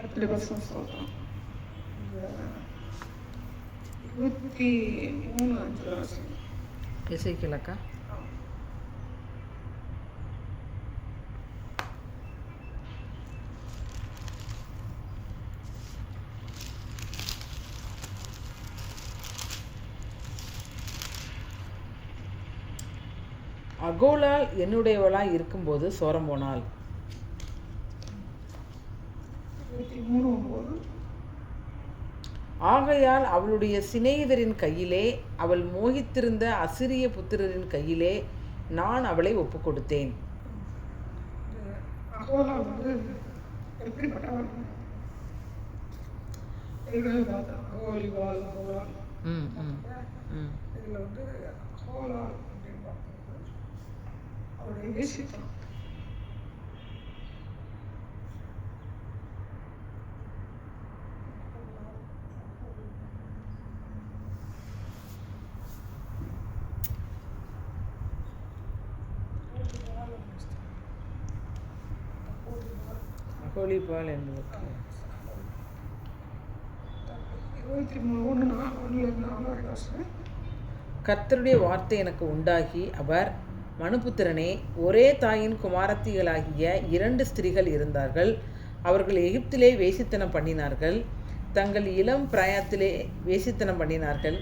கர்த்தருடைய வசனம் சொல்கிறோம். 23:5 எசேக்கியேலக்கா. அகோலால் என்னுடையவளாய் இருக்கும்போது சோரம் போனாள். 23:9 ஆகையால் அவளுடைய சிநேகிதரின் கையிலே, அவள் மோகித்திருந்த அசிரிய புத்திரரின் கையிலே நான் அவளை ஒப்பு கொடுத்தேன். அகோலா வந்து எப்படிப்பட்டவள்? அகோலிபால், அகோலா. இதில் வந்து அகோலா அப்படின்னு பார்க்கும்போது அவருடைய வேசித்தனம். அகோலிபால் என்பதற்கு 23:1-4 கர்த்தருடைய வார்த்தை எனக்கு உண்டாகி, அவர், மனுபுத்திரனே, ஒரே தாயின் குமாரத்திகளாகிய 2 ஸ்திரீகள் இருந்தார்கள். அவர்கள் எகிப்திலே வேசித்தனம் பண்ணினார்கள். தங்கள் இளம் பிராயத்திலே வேசித்தனம் பண்ணினார்கள்.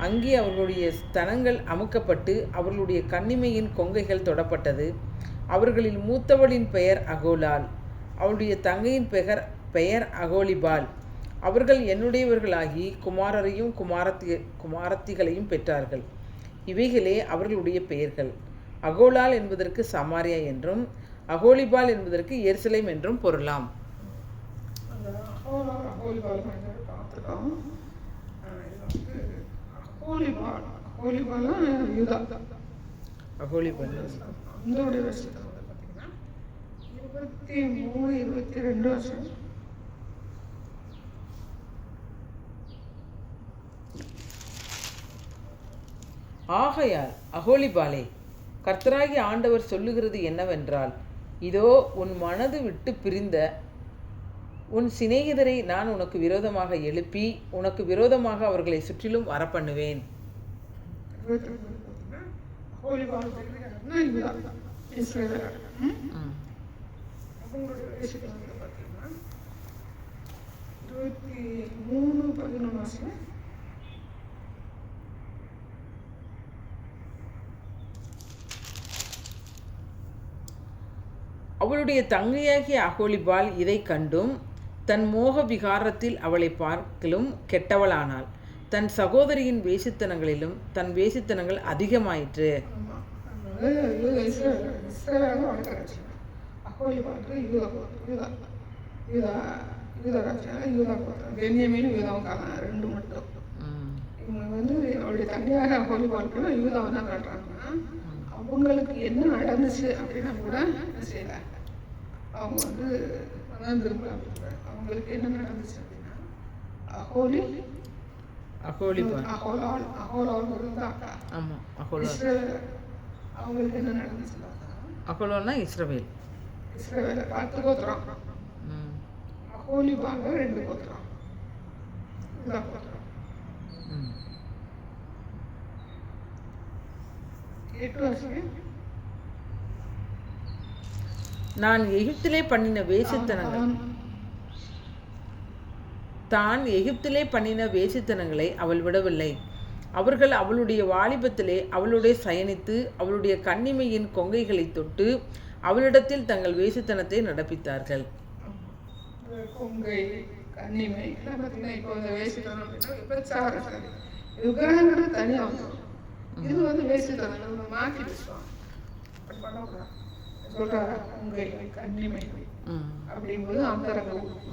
அங்கே அவர்களுடைய ஸ்தனங்கள் அமுக்கப்பட்டு அவர்களுடைய கன்னிமையின் கொங்கைகள் தொடப்பட்டது. அவர்களில் மூத்தவளின் பெயர் அகோலால், அவளுடைய தங்கையின் பெயர் அகோலிபால். அவர்கள் என்னுடையவர்களாகி குமாரரையும் குமாரத்திகளையும் பெற்றார்கள். இவைகளே அவர்களுடைய பெயர்கள். அகோலால் என்பதற்கு சமாரியா என்றும், அகோலிபால் என்பதற்கு எருசலேம் என்றும் பொருளாம். அகோலிபால் 23:22 ஆகையால் அகோலிபாலே, கர்த்தராகிய ஆண்டவர் சொல்லுகிறது என்னவென்றால், இதோ உன் மனது விட்டு பிரிந்த உன் சிநேகிதரை நான் உனக்கு விரோதமாக எழுப்பி உனக்கு விரோதமாக அவர்களை சுற்றிலும் வரப்பண்ணுவேன். அவளுடைய தங்கையாகிய அகோலிபால் இதை கண்டும் தன் மோக விகாரத்தில் அவளை பார்க்கலும் கெட்டவளானாள். தன் சகோதரியின் வேசித்தனங்களிலும் தன் வேசித்தனங்கள் அதிகமாயிற்று. அவங்களுக்கு என்ன நடந்துச்சு அப்படின்னா கூட செய்யல. அவங்க வந்து அவங்களுக்கு என்ன நடந்துச்சு அப்படின்னா அவங்களுக்கு என்ன நடந்துச்சு? அகோலான்னா இஸ்ரவேல். இஸ்ரவேலை 10 கோத்திரம், அகோலிபால் 2 கோத்திரம். இதான் கோத்திரம். 8 நான் எகிப்திலே பண்ணின வேசித்தனங்கள் வேசித்தனங்களை அவள் விடவில்லை. அவர்கள் அவளுடைய வாலிபத்திலே அவளுடைய சயனித்து அவளுடைய கன்னிமையின் கொங்கைகளை தொட்டு அவளிடத்தில் தங்கள் வேசித்தனத்தை நடப்பித்தார்கள். கொங்கை, கன்னிமை இப்போ வேசித்தனம் விக்கிரகங்கிறது தனியாக வந்துடும். இது வந்து வேசித்தனம் மாற்றி பேசுவாங்க. அப்படி பண்ணக்கூடாது. சொல்றாங்க கொங்கை, கன்னிமை அப்படிங்கும்போது அந்தரங்க உறுப்பு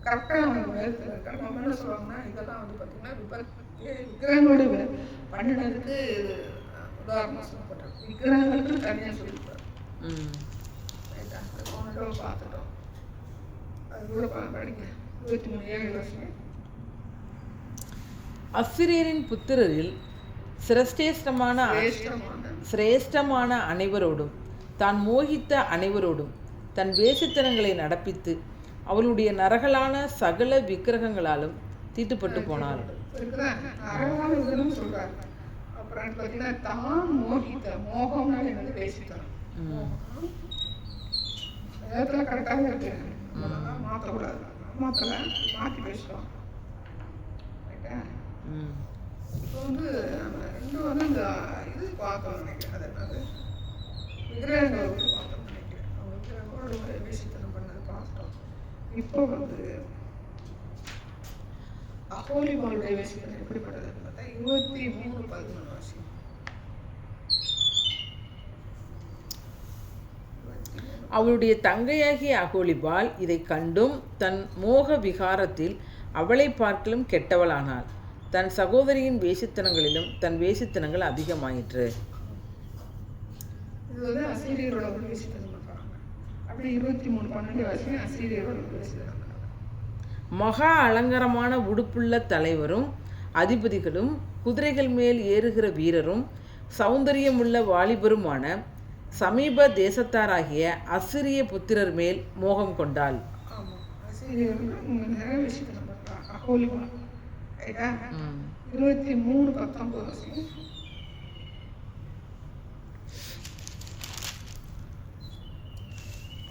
கரெக்டாக அவங்க நம்ம என்ன சொல்லுவாங்கன்னா, இதெல்லாம் வந்து பார்த்தீங்கன்னா விக்கிரகங்களோட பண்ணினதுக்கு உதாரணம் சொல்லப்பட்டது. விக்கிரகங்களுக்கு தனியாக சொல்லியிருப்பாரு. பார்த்துட்டோம். அது கூட படிக்க 23:7 அஸ்சிரியரின் புத்திரரில் சிரேஷ்டமான அனைவரோடும் தான் மோகித்த அனைவரோடும் தன் வேசித்தனங்களை நடப்பித்து அவளுடைய நரகலான சகல விக்கிரகங்களாலும் தீட்டுப்பட்டு போனாள். சொல்றாரு. அப்புறம் பார்த்தீங்கன்னா தான் மோகித்த மோகம்னால என்னது வேசித்தனம். நேரத்தில் கரெக்டாக இருக்கு, மாற்றக்கூடாது. மாற்றலை, மாற்றி பேசுகிறோம். ரைட்டா? இப்போ வந்து நம்ம இன்னும் வந்து இந்த இது பார்த்தோம்னு நினைக்கிறேன். அது என்னது விக்கிரகங்கள் பார்த்தோம்னு நினைக்கிறேன். அவங்க விக்கிரகங்களோட வேசித்தனம் பண்ணது பார்த்தோம். இப்போ வந்து அகோலிபாளுடைய வேசித்தனம் எப்படிப்பட்டதுன்னு பார்த்தா 23:11 வாசி. அவளுடைய தங்கையாகிய அகோலிபாள் இதை கண்டும் தன் மோக விகாரத்தில் அவளை பார்க்கலும் கெட்டவளானாள். தன் சகோதரியின் வேசித்தனங்களிலும் தன் வேசித்தனங்கள் அதிகமாயிற்று. இது வந்து அசீரியரோட வேசித்தனம் பண்றாங்க. அப்படி 23:12 வாசி அசீரியரோட வேசித்தனம். மகா அலங்காரமான உடுப்புள்ள தலைவரும் அதிபதிகளும் குதிரைகள் மேல் ஏறுகிற வீரரும் சௌந்தரியமுள்ள வாலிபருமான சமீப தேசத்தாராகிய அசிரிய புத்திரர் மேல் மோகம் கொண்டாள்.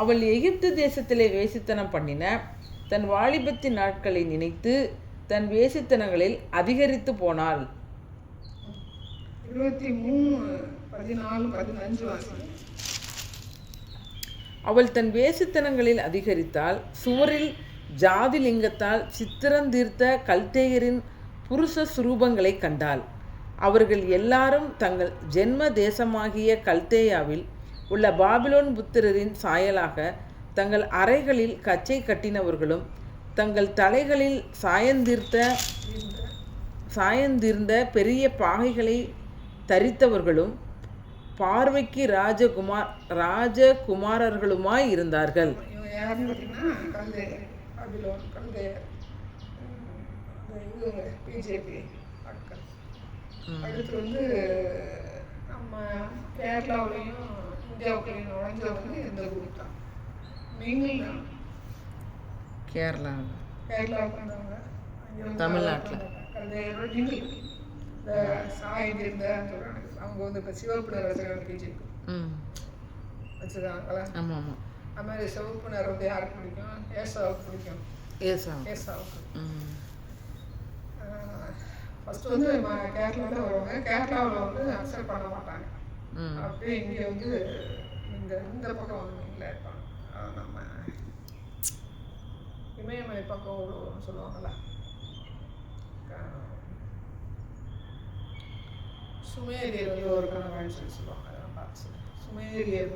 அவள் எகிப்து தேசத்திலே வேசித்தனம் பண்ணின தன் வாலிபத்தின் நாட்களை நினைத்து தன் வேசித்தனங்களில் அதிகரித்து போனாள். 23:14-15 அவள் தன் வேசித்தனங்களில் அதிகரித்தால் சுவரில் ஜாதிலிங்கத்தால் சித்திரந்தீர்த்த கல்தேயரின் புருஷ சுரூபங்களை கண்டாள். அவர்கள் எல்லாரும் தங்கள் ஜென்ம தேசமாகிய கல்தேயாவில் உள்ள பாபிலோன் புத்திரரின் சாயலாக தங்கள் அறைகளில் கச்சை கட்டினவர்களும் தங்கள் தலைகளில் சாயந்தீர்ந்த பெரிய பாகைகளை தரித்தவர்களும் பார்வைக்கு ராஜகுமாரர்களுமாய் இருந்தார்கள். அடுத்து வந்து நம்ம கேரளாவிலையும் இந்தியாவுக்குள்ளேயும் நுழைஞ்சவங்க இந்த குரூப் தான். நீங்களும் கேரளாவுக்கு வந்தவங்க தமிழ்நாட்டில் இந்த சாயந்தி இருந்த அவங்க வந்து இப்போ சிவப்பு நிற வச்சுருக்காங்க. பிஜேபி வச்சுருக்காங்களா? ஆமாம் ஆமாம். அது மாதிரி சிவப்பு நிறம் வந்து யாருக்கு பிடிக்கும்? ஏசாவுக்கு பிடிக்கும். ஏசாவுக்கு ஃபஸ்ட்டு வந்து கேரளாவில் வருவாங்க. கேரளாவில் வந்து அக்செப்ட் பண்ண மாட்டாங்க. அப்படியே இங்கே வந்து இந்த பக்கம் வந்து இல்லை இருப்பாங்க. நம்ம இமயமலை பக்கம் சொல்லுவாங்கள்ல, சுமேரியர் வந்து ஒரு கணவன் சொல்லி சொல்லுவாங்க. அதெல்லாம் பார்த்து சுமேரியர்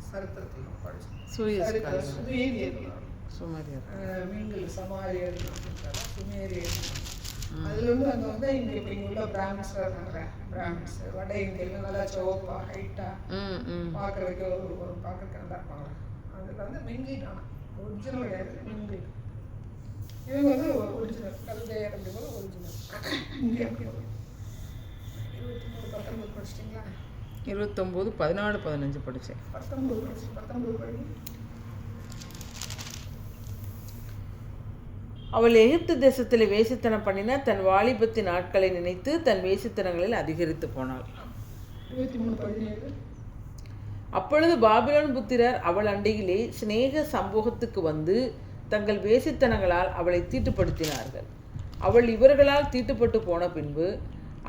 சரித்திரத்தில் படிச்சு மீன்கள் சமாரியர் சுமேரியர். அதுல இருந்து அங்கே வந்து இங்கே இப்போ இங்கே உள்ள பிராமின்ஸ் இருக்காங்க. பிராமின்ஸ் வட இந்தியாவில் நல்லா சோப்பா ஹைட்டா பார்க்கறதுக்கு ஒரு பார்க்கறதுக்கு நல்லா இருப்பாங்க. அதில் வந்து மிங்கில் ஆனால் ஒரிஜினல் கிடையாது, மிங்கில். இவங்க வந்து ஒரிஜினல் கல்தையர் அப்படிங்கும்போது ஒரிஜினல். இங்கே அப்படி 23:19 படிச்சிட்டிங்களா? 29, 14, 15 படித்தேன். 19 படி. அவள் எகிப்து தேசத்தில் வேசித்தனம் பண்ணின தன் வாலிபத்தின் நாட்களை நினைத்து தன் வேசித்தனங்களில் அதிகரித்து போனாள். 23:17. அப்பொழுது பாபிலோன் புத்திரர் அவள் அண்டையிலே சிநேக சம்பவத்துக்கு வந்து தங்கள் வேசித்தனங்களால் அவளை தீட்டுப்படுத்தினார்கள். அவள் இவர்களால் தீட்டுப்பட்டு போன பின்பு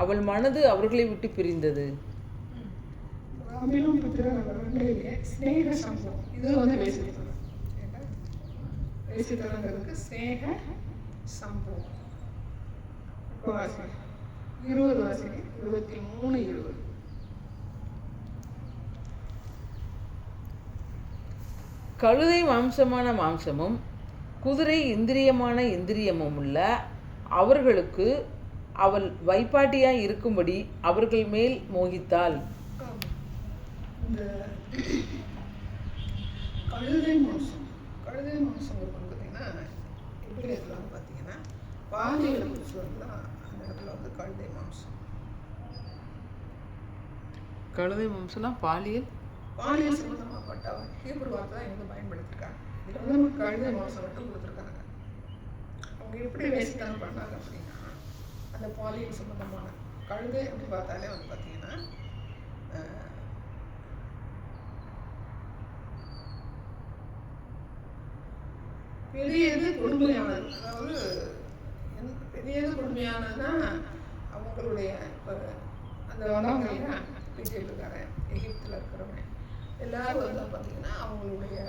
அவள் மனது அவர்களை விட்டு பிரிந்தது. பாபிலோன் புத்திரர் அவள் அண்டையிலே சிநேக சம்பவம், இது வந்து வேசித்தனம். வேசித்தனங்கிறதுக்கு ஸ்நேக சம்பவம். 20 வாசிங்க. 23:20. கழுதை மாம்சமான மாம்சமும் குதிரை இந்திரியமான இந்திரியமும் உள்ள அவர்களுக்கு அவள் வைப்பாட்டியாய் இருக்கும்படி அவர்கள் மேல் மோகித்தாள். இந்த கழுதை மாம்சம் பார்த்தீங்கன்னா எப்படி இருக்கலாம் பார்த்தீங்கன்னா பாலியலை குறித்து வரலாம். அந்த இடத்துல வந்து கழுதை மாம்சம்னா பாலியல் பாலியல் சம்பந்தமாகப்பட்ட ஹீப்ரு வார்த்தை தான் இங்கே பயன்படுத்திருக்காங்க. இதில் வந்து நமக்கு கழுதை மாம்சம் மட்டும் கொடுத்துருக்காங்க. அவங்க எப்படி வேசித்தனம் பண்ணாங்க அப்படின்னா, அந்த பாலியல் சம்பந்தமான கழுதை அப்படி பார்த்தாலே வந்து பார்த்தீங்கன்னா பெரியது கொடுமையானது. அதாவது பெரியது கொடுமையானதுன்னா அவங்களுடைய இப்போ அந்த வளங்க இல்லையா, இஜிப்துக்காரன் எகிப்தில் இருக்கிறவங்க எல்லாரும் வந்து பார்த்தீங்கன்னா அவங்களுடைய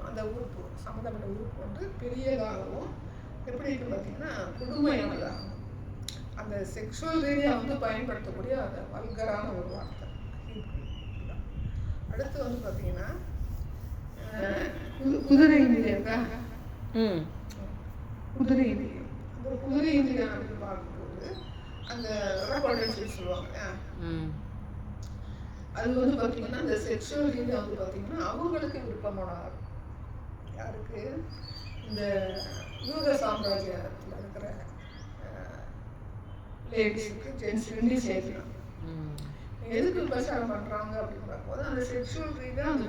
அந்த உறுப்பு சம்மந்தப்பட்ட உறுப்பு வந்து பெரியதாகவும் எப்படி இருக்கு பார்த்தீங்கன்னா கொடுமையானதாகும். அந்த செக்ஷுவல் ரீதியாக வந்து பயன்படுத்தக்கூடிய அந்த வல்கரான ஒரு வார்த்தை. அடுத்து வந்து பார்த்தீங்கன்னா குதிரை இந்திரியா, குதிரை இந்திரியம். அந்த குதிரை இந்திரியம் அப்படின்னு பார்க்கும்போது அந்த ரெக்கார்டுன்னு சொல்லுவாங்க. அது வந்து பார்த்தீங்கன்னா அந்த செக்ஷுவல் ரீதியாக வந்து பார்த்தீங்கன்னா அவங்களுக்கு விருப்பமானது. யாருக்கு? இந்த யூத சாம்ராஜ்யத்தில் இருக்கிற லேடிஸுக்கு ஜென்ஸ் ரெண்டும் சேர்க்கலாம். எதுக்கு விபச்சாரம் பண்ணுறாங்க அப்படின்னு பார்க்கும்போது அந்த செக்ஷுவல் ரீதியாக அந்த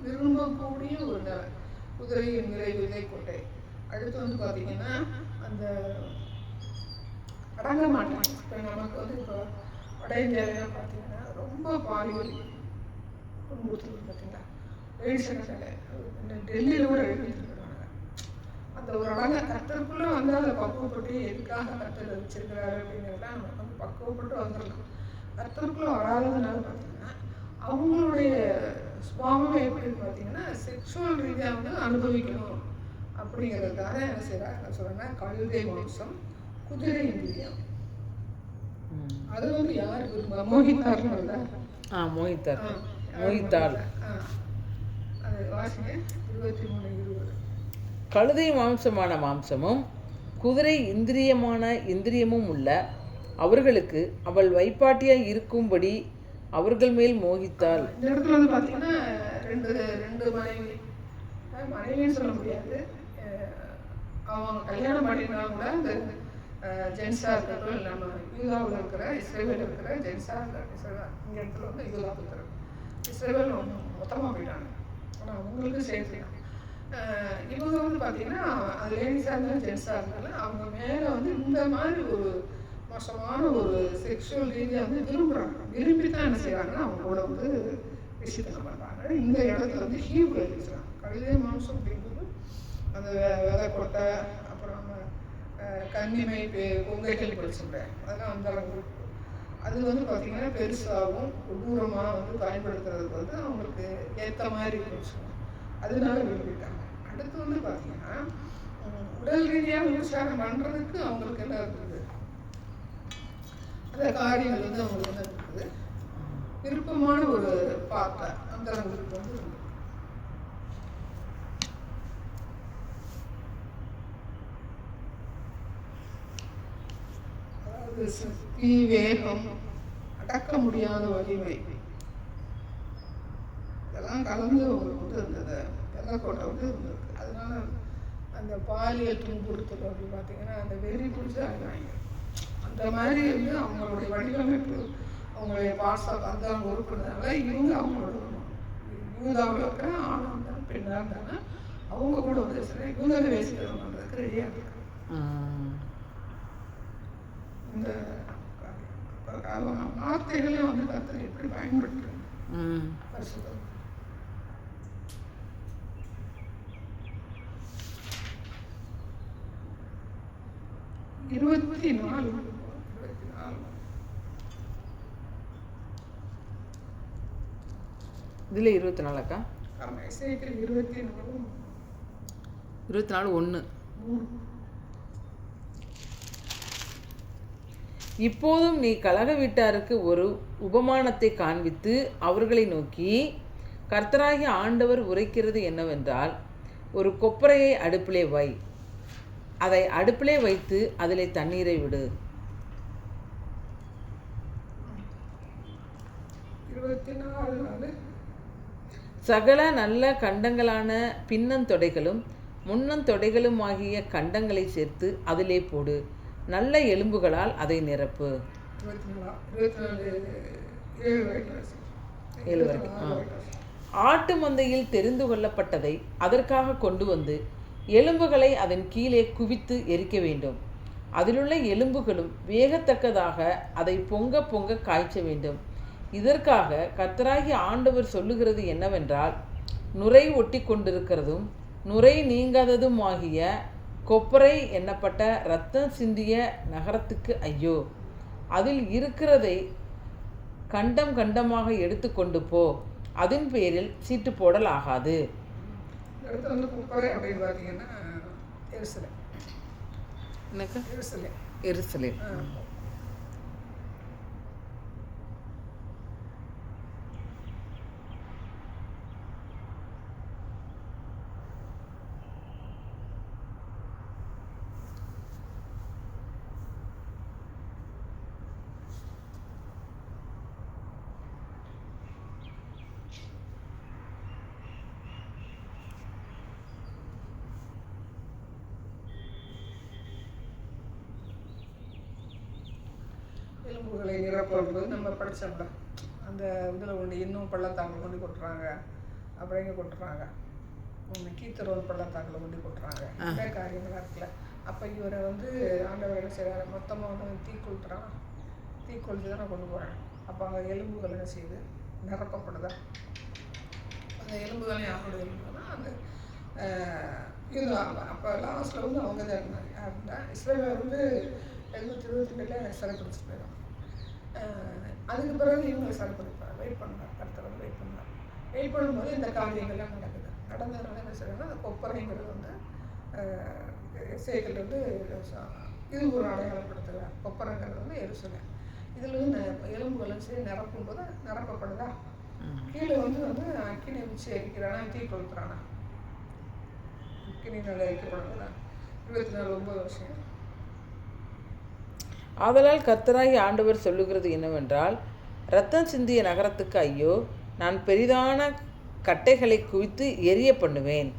விரும்பக்கூடிய ஒரு நிலை. குதிரை நிறை விதை கொட்டை. அடுத்து வந்து பார்த்தீங்கன்னா அந்த அடங்க மாட்டாங்க. இப்போ நமக்கு வந்து இப்போ வட இந்தியாவிலாம் பார்த்தீங்கன்னா ரொம்ப பாலியல் கொடுத்துருக்கு பார்த்தீங்களா. டெல்லியில் கூட எழுதிட்டுருக்காங்க. அந்த ஒரு அடங்க கத்தருக்குள்ளே வந்து அதை பக்குவப்பட்டு எதுக்காக கத்தரை வச்சிருக்கிறாரு அப்படிங்கிறதெல்லாம் நம்ம வந்து பக்குவப்பட்டு வந்துருக்கோம். கத்தருக்குள்ளே வராததுனால பார்த்தீங்கன்னா அவங்களுடைய சுவாமம் எப்படி பார்த்தீங்கன்னா செக்ஷுவல் ரீதியாக வந்து அனுபவிக்கணும் அப்படிங்கிறதுக்காக என்ன செய்யறாங்க நான் சொல்றேன்னா கழுதை மாம்சம், குதிரை இந்திரியம். அது வந்து யாருக்கு மோகித்தார் மோகித்தாள். அது வாசிங்க 23:20. கழுதை மாம்சமான மாம்சமும் குதிரை இந்திரியமான இந்திரியமும் உள்ள அவர்களுக்கு அவள் வைப்பாட்டியாய் இருக்கும்படி அவர்கள் மேல் மோகித்தாள். இந்த இடத்துல வந்து பார்த்தீங்கன்னா ரெண்டு மனைவின்னு சொல்ல முடியாது. அவங்க கல்யாணம் பண்ணினா கூட அந்த ஜென்ஸாக இருக்கிறவங்க நம்ம யூதாவில் இருக்கிற இஸ்ரேவேல் இருக்கிற ஜென்ஸாக இருக்கிற இங்கே இடத்துல வந்து யூதா இருக்கிற இஸ்ரேவேல் மொத்தமாக போயிட்டாங்க. ஆனால் அவங்களுக்கு சேர்த்து இவங்க வந்து பார்த்தீங்கன்னா அது லேடிஸாக இருந்தாலும் ஜென்ஸாக இருந்தாலும் அவங்க மேலே வந்து இந்த மாதிரி ஒரு மோசமான ஒரு செக்ஷுவல் ரீதியாக வந்து விரும்புகிறாங்க. விரும்பி தான் என்ன செய்கிறாங்கன்னா அவங்க கூட வந்து விஷயத்தை பண்ணுறாங்க. இந்த இடத்துல வந்து ஹீப்ரு எழுதிக்கிறாங்க. கழுதை மாம்சம் அப்படிங்கும்போது அந்த விதை கொட்டை அப்புறம் கன்னிமை கொங்கைகள் படிச்சுட்டேன். அதெல்லாம் அந்த அளவுக்கு அது வந்து பார்த்தீங்கன்னா பெருசாகவும் கொடூரமாக வந்து பயன்படுத்துறதுக்கு வந்து அவங்களுக்கு ஏற்ற மாதிரி இருந்துச்சு. அதனால விரும்பிட்டாங்க. அடுத்து வந்து பார்த்தீங்கன்னா உடல் ரீதியாக விமர்சனம் பண்ணுறதுக்கு அவங்களுக்கு என்ன இருக்குது, அந்த காரியங்கள் வந்து அவங்களுக்கு என்ன இருக்குது, விருப்பமான ஒரு பாட்டை அந்த அளவுக்கு வந்து சக்தி, வேகம், அடக்க முடியாத வலிமை இதெல்லாம் கலந்து அவங்களுக்கு வந்து இருந்தது. வெள்ளக்கோட்டை வந்து இருந்திருக்கு. அதனால அந்த பாலியல் துன்புறுத்தல் அப்படி பார்த்தீங்கன்னா அந்த வெறி பிடிச்சி ஆகிறாங்க. அந்த மாதிரி வந்து அவங்களுடைய வடிவமைப்பு அவங்களுடைய பாசம் அந்த உறுப்பினால இவங்க அவங்களோட யூதாவில் இருக்கிற ஆணாக இருந்தாலும் பெண்ணாக இருந்தாலும் அவங்க கூட வந்து சரி இவங்க வேசிக்கிறவங்க பண்ணுறதுக்கு ரெடியாக இருக்காங்க. இந்த வார்த்தைகளே வந்து கர்த்தர் எப்படி பயன்படுத்துறாங்க. 24 இதில் 24 அக்கா. 24:1. இப்போதும் நீ கலக வீட்டாருக்கு ஒரு உபமானத்தை காண்பித்து அவர்களை நோக்கி, கர்த்தராகிய ஆண்டவர் உரைக்கிறது என்னவென்றால், ஒரு கொப்பரையை அடுப்பிலே வை, அதை அடுப்பிலே வைத்து அதிலே தண்ணீரை விடு. 24 சகல நல்ல கண்டங்களான பின்னந்தொடைகளும் முன்னந்தொடைகளும் ஆகிய கண்டங்களை சேர்த்து அதிலே போடு, நல்ல எலும்புகளால் அதை நிரப்பு. 7 வரைக்கும். ஆட்டு மந்தையில் தெரிந்து கொள்ளப்பட்டதை அதற்காக கொண்டு வந்து எலும்புகளை அதன் கீழே குவித்து எரிக்க வேண்டும். அதிலுள்ள எலும்புகளும் வேகத்தக்கதாக அதை பொங்க பொங்க காய்ச்ச வேண்டும். இதற்காக கர்த்தராகிய ஆண்டவர் சொல்லுகிறது என்னவென்றால், நுரை ஒட்டி கொண்டிருக்கிறதும் நுரை நீங்காததுமாகிய கொப்பரை எண்ணப்பட்ட இரத்தம் சிந்திய நகரத்துக்கு ஐயோ! அதில் இருக்கிறதை கண்டம் கண்டமாக எடுத்து கொண்டு போ. அதன் பேரில் சீட்டு போடல் ஆகாது. அடுத்து வந்து கொப்பரை அப்படின்னு பார்த்தீங்கன்னா எருசலேம். எலும்புகளை நிரப்பும்போது நம்ம படித்தோம்ல, அந்த இதில் கொண்டு இன்னும் பள்ளத்தாக்கில் கொண்டு கொட்டுறாங்க, அப்புறம் எங்கே கொட்டுறாங்க, கீத்தரோன் பள்ளத்தாக்கில் கொண்டு கொட்டுறாங்க. இந்த காரியங்களாக இருக்குல்ல. அப்போ இவரை வந்து ஆண்டவர் என்ன செய்கிறாரு, மொத்தமாக வந்து தீ கொளுத்து தான் நான் கொண்டு போகிறேன். அப்போ அங்கே எலும்புகள் என்ன செய்யுது, நிரப்பப்படுதா. அந்த எலும்புகள் யாரோட எலும்புனா அந்த இது. அப்போ லாஸ்ட்டில் வந்து அவங்க தான் இருந்தாங்க. யாருன்னா இஸ்ரேலில் வந்து 722 சிறைப்பிடிச்சு போயிடும். அதுக்கு பிறகு இவங்க சிறைப்பிடிப்பார். வெயிட் பண்ணார், கர்த்தர் வந்து வெயிட் பண்ணும்போது இந்த காரியங்கள்லாம் நடந்ததுனால என்ன செய்யணும்னா, அந்த கொப்பரைங்கிறது வந்து இசைகள் வந்து இது ஒரு அடையாளப்படுத்துகிறார். கொப்பரைங்கிறது வந்து எருசலேம். இதில் வந்து எலும்புகளும் சரி நிரப்பும்போது நிரப்பப்படுதா. கீழே வந்து அக்கினி வச்சு எரிக்கிறானா, தீ கொளுத்துறானா, அக்கினி நல்லா எரிக்கப்படுறதா. 24 வருஷம். ஆதலால் கர்த்தராகி ஆண்டவர் சொல்லுகிறது என்னவென்றால், இரத்தம் சிந்திய நகரத்துக்கு ஐயோ! நான் பெரிதான கட்டைகளை குவித்து எரிய பண்ணுவேன்.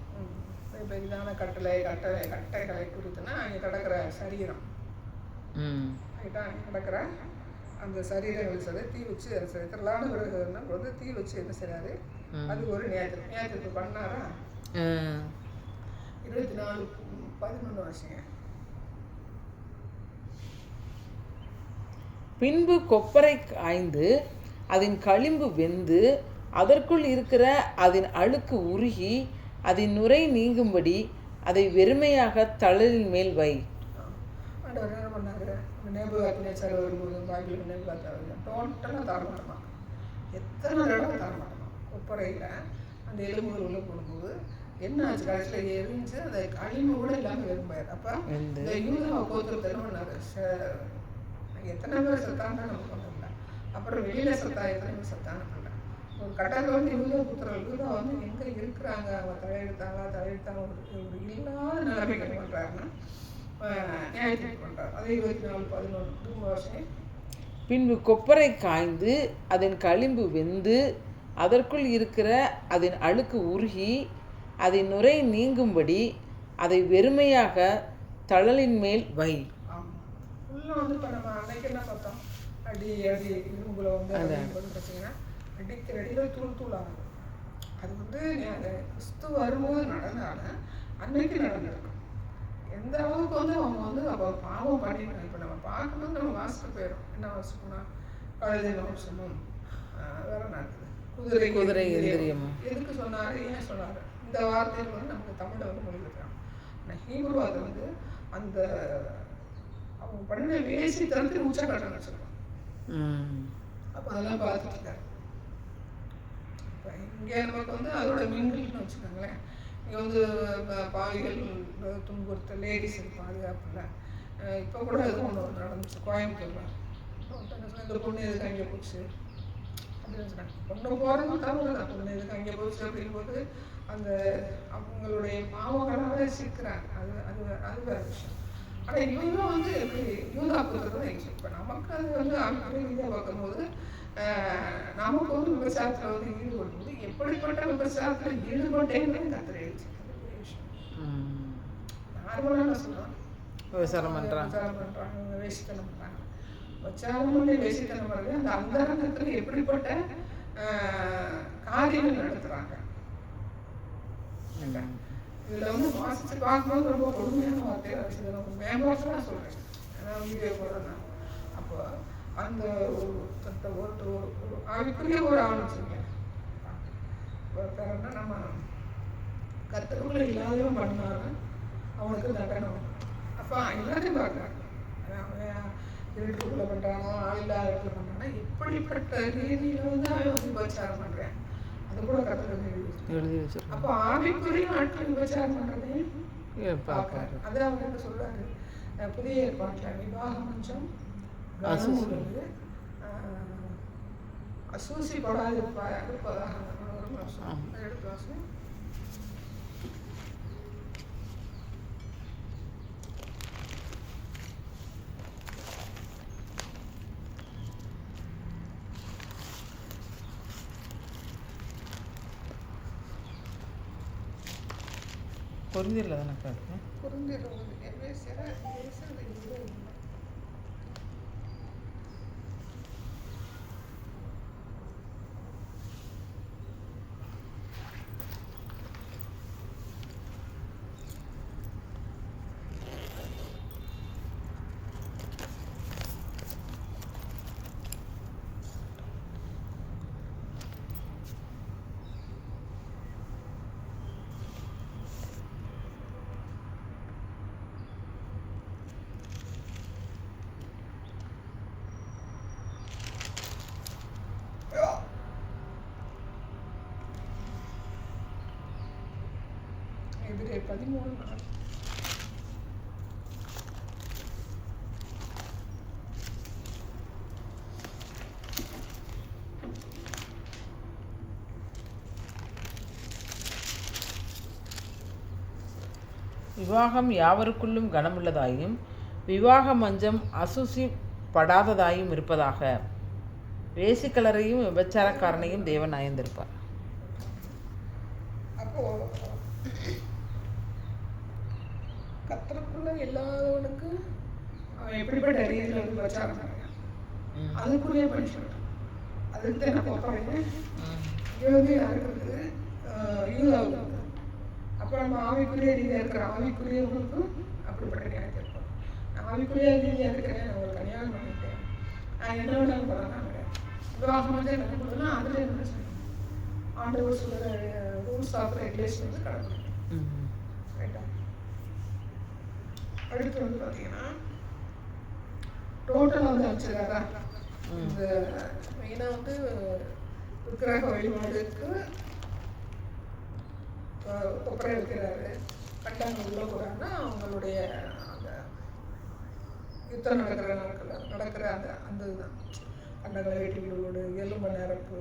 பெரிதான கட்டைகளை குறித்துனா அங்கே கிடக்கிற சரீரம், ரைட்டா, அங்கே கிடக்கிற அந்த சரீரங்கள் சரி தீ வச்சு திரளான விறகுன்னு தீ வச்சு என்ன செய்றாரு, அது ஒரு ஞாயிற்று பண்ணாரா. 24:11 வருஷங்க. பின்பு கொப்பரை காய்ந்து அதன் களிம்பு வெந்து அதற்குள் இருக்கிற அதன் அழுக்கு உருகி அதன் நுரை நீங்கும்படி அதை வெறுமையாக தழலின் மேல் வை. ஆண்டவர் என்ன பண்ணாரு, நேபுகாத்நேச்சார் வரும்போது பைபிள் நேபுகாத்நேச்சார் டோட்டலாக தரமாட்டோம். எத்தனை தடவை தரமாட்டோம். கொப்பரையில் அந்த எலும்புகள் உள்ள போடும்போது என்ன ஆச்சு, கடைசியில் எரிஞ்சு அந்த களிம்பு கூட இல்லாமல் வெறுமையாரு. அப்போ இந்த யூதா கோத்திரத்தை என்ன பண்ணாரு, எத்தனை பேர் செத்தான்னு நமக்கு ஒன்றும் இல்லை. அப்புறம் வெளியில் செத்தா எத்தனை பேர் செத்தான்னு இல்லை. ஒரு கட்டத்தில் வந்து யூதா புத்திரர்கள் வந்து எங்கே இருக்கிறாங்க, அவங்க தலையெடுத்தாங்க ஒரு இல்லாத நிலைமைக்கு என்ன பண்ணுறாருன்னா நியாயத்தை பண்ணுறாரு. அதே 24:11 வருஷம். பின்பு கொப்பரை காய்ந்து அதன் களிம்பு வெந்து அதற்குள் இருக்கிற அதன் அழுக்கு உருகி அதன் நுரை நீங்கும்படி அதை வெறுமையாக தழலின் மேல் வை. ஃபுல்லாக வந்து இப்போ நம்ம அன்னைக்கு என்ன பார்த்தோம், அடி இரும்புல வந்து பார்த்தீங்கன்னா அடிக்கிற அடியில் தூள் ஆகும். அது வந்து கிறிஸ்து வரும்போது நடந்தால அன்னைக்கு நடந்திருக்கும். எந்த அளவுக்கு வந்து அவங்க வந்து அப்போ பாவம் பண்ணிட்டாங்க. இப்போ நம்ம பார்க்கும்போது நம்ம வாசிட்டு போயிடும். என்ன வாசிப்போம்னா கழுதை வம்சமும் வேற நடக்குது, குதிரை எந்திரியமும். எதுக்கு சொன்னார், ஏன் சொன்னார், இந்த வார்த்தைகள் வந்து நமக்கு தமிழில் வந்து மொழிபெற்றாங்க. ஆனால் ஹீப்ரு அதை வந்து அந்த அவங்க பண்ண வேசி தரத்து உச்சக்கட்டம் வச்சுருக்கோம். அப்போ அதெல்லாம் பார்த்துட்டு இருக்காரு. இப்போ இங்கே நமக்கு வந்து அதோட மிங்கிள்னு வச்சுக்கோங்களேன். இங்கே வந்து பாவிகள் துன்புறுத்த லேடிஸ் பாதுகாப்பில்ல. இப்போ கூட அது ஒன்று நடந்துச்சு கோயம்புத்தூர்ல. இந்த பொண்ணு எதுக்கு அங்கே போச்சு அப்படின்னு சொன்னாங்க. பொண்ணு போகிறது தவிர தான், பொண்ணு எதுக்கு அங்கே போச்சு அப்படிங்கும்போது அந்த அவங்களுடைய பாவங்களாக சிக்கிறாங்க. அது வேறு விஷயம். ஆனால் இவங்க வந்து எப்படி யூதா புத்திரத்தை இப்போ நமக்கு அது வந்து ஆண்களை ரீதியாக பார்க்கும்போது நமக்கு வந்து விவசாயத்தில் வந்து ஈடுபடும்போது எப்படிப்பட்ட விவசாயத்தில் ஈடுபட்டேன்னு கத்திர நார்மலான சொல்லுவாங்க. விவசாயம் பண்ணுறாங்க, வேசித்தனம் பண்ணுறாங்க. விவசாயம் பண்ணி வேசித்தனம் பண்ணுறது அந்த அந்தரங்கத்தில் எப்படிப்பட்ட காரியங்கள் நடத்துகிறாங்க. இதில் வந்து வாசித்து பார்க்கும்போது ரொம்ப கொடுமையான வார்த்தையாக வச்சுது. நம்ம மேம்பாட்டெலாம் சொல்கிறேன், ஏன்னா வீடியோ போடுறேன். அப்போ அந்த ஒரு ஆவிக்குரிய ஒரு ஆலோசனை ஒருத்தரன்னா நம்ம கற்றுக்குள்ள இல்லாதவன் பண்ணாலும் அவனுக்கு தண்டனை. அப்போ எல்லாத்தையும் பார்க்குறாங்க. அவன் இருட்டுக்குள்ளே பண்ணுறானோ இல்லாத இடத்துல பண்ணுறானா எப்படிப்பட்ட ரீதியில் வந்து அவன் வந்து விபச்சாரம் பண்ணுறேன், அது கூட கற்றுக்கிறது எழுதி வச்சிருக்கோம். அப்போ ஆவிக்குரிய நாட்கள் விபச்சாரம் பண்ணுறதையும் பார்க்குறாரு. அது அவர் என்ன சொல்கிறாரு, புதிய ஏற்பாட்டில் விவாகம் கொஞ்சம் கனம் உள்ளது, அசூசி படாதிருப்பதாக எடுத்து வாசம். பொருந்தியில் தானே காட்டுங்க. பொருந்தியில் எதிரே 13 நாள். விவாகம் யாவருக்குள்ளும் கனமுள்ளதாயும் விவாக மஞ்சம் அசூசி படாததாயும் இருப்பதாக. வேசிக்கலரையும் விபச்சாரக்காரனையும் தேவன் அயர்ந்திருப்பார். அப்போ கத்தருக்குள்ள இல்லாதவனுக்கு அவன் எப்படிப்பட்ட ரீதியில் வந்து விபச்சாரம் பண்ணுறான், அதுக்குரிய பனிஷ்மெண்ட். அதுக்கு தான் நான் பார்ப்பேன். இங்கே வந்து யாருக்கு இருக்குது, யூதாவுக்கு. அப்போ நம்ம ஆவிக்குரிய ரீதியாக இருக்கிற ஆவிக்குரியவங்களுக்கும் அப்படிப்பட்ட நியாயத்தை இருக்கும். நான் ஆவிக்குரிய ரீதியாக இருக்கிறேன், நான் ஒரு கல்யாணம் பண்ணிட்டேன், நான் என்ன வேணாலும் பண்ணலாம் கிடையாது. விவாகம் வந்து என்ன பண்ணுறதுன்னா அதில் என்ன செய்யணும், ஆண்டவர் சொல்கிற ரூல்ஸ் ஆஃப் ரெகுலேஷன் வந்து கடவுள். ரைட்டா? அடுத்து வந்து பார்த்தீங்கன்னா டோட்டலாக வந்து அனுப்பிச்சிடாரா. இந்த மெயினாக வந்து விக்கிரக வழிபாடுக்கு ஒப்பரை வைக்கிறாரு. கட்டாங்க உள்ள போகிறாங்கன்னா அவங்களுடைய அந்த யுத்தம் நடக்கிற அந்த இதுதான். கண்டங்களை வெட்டி விடுவோடு எலும்பு நிரப்பு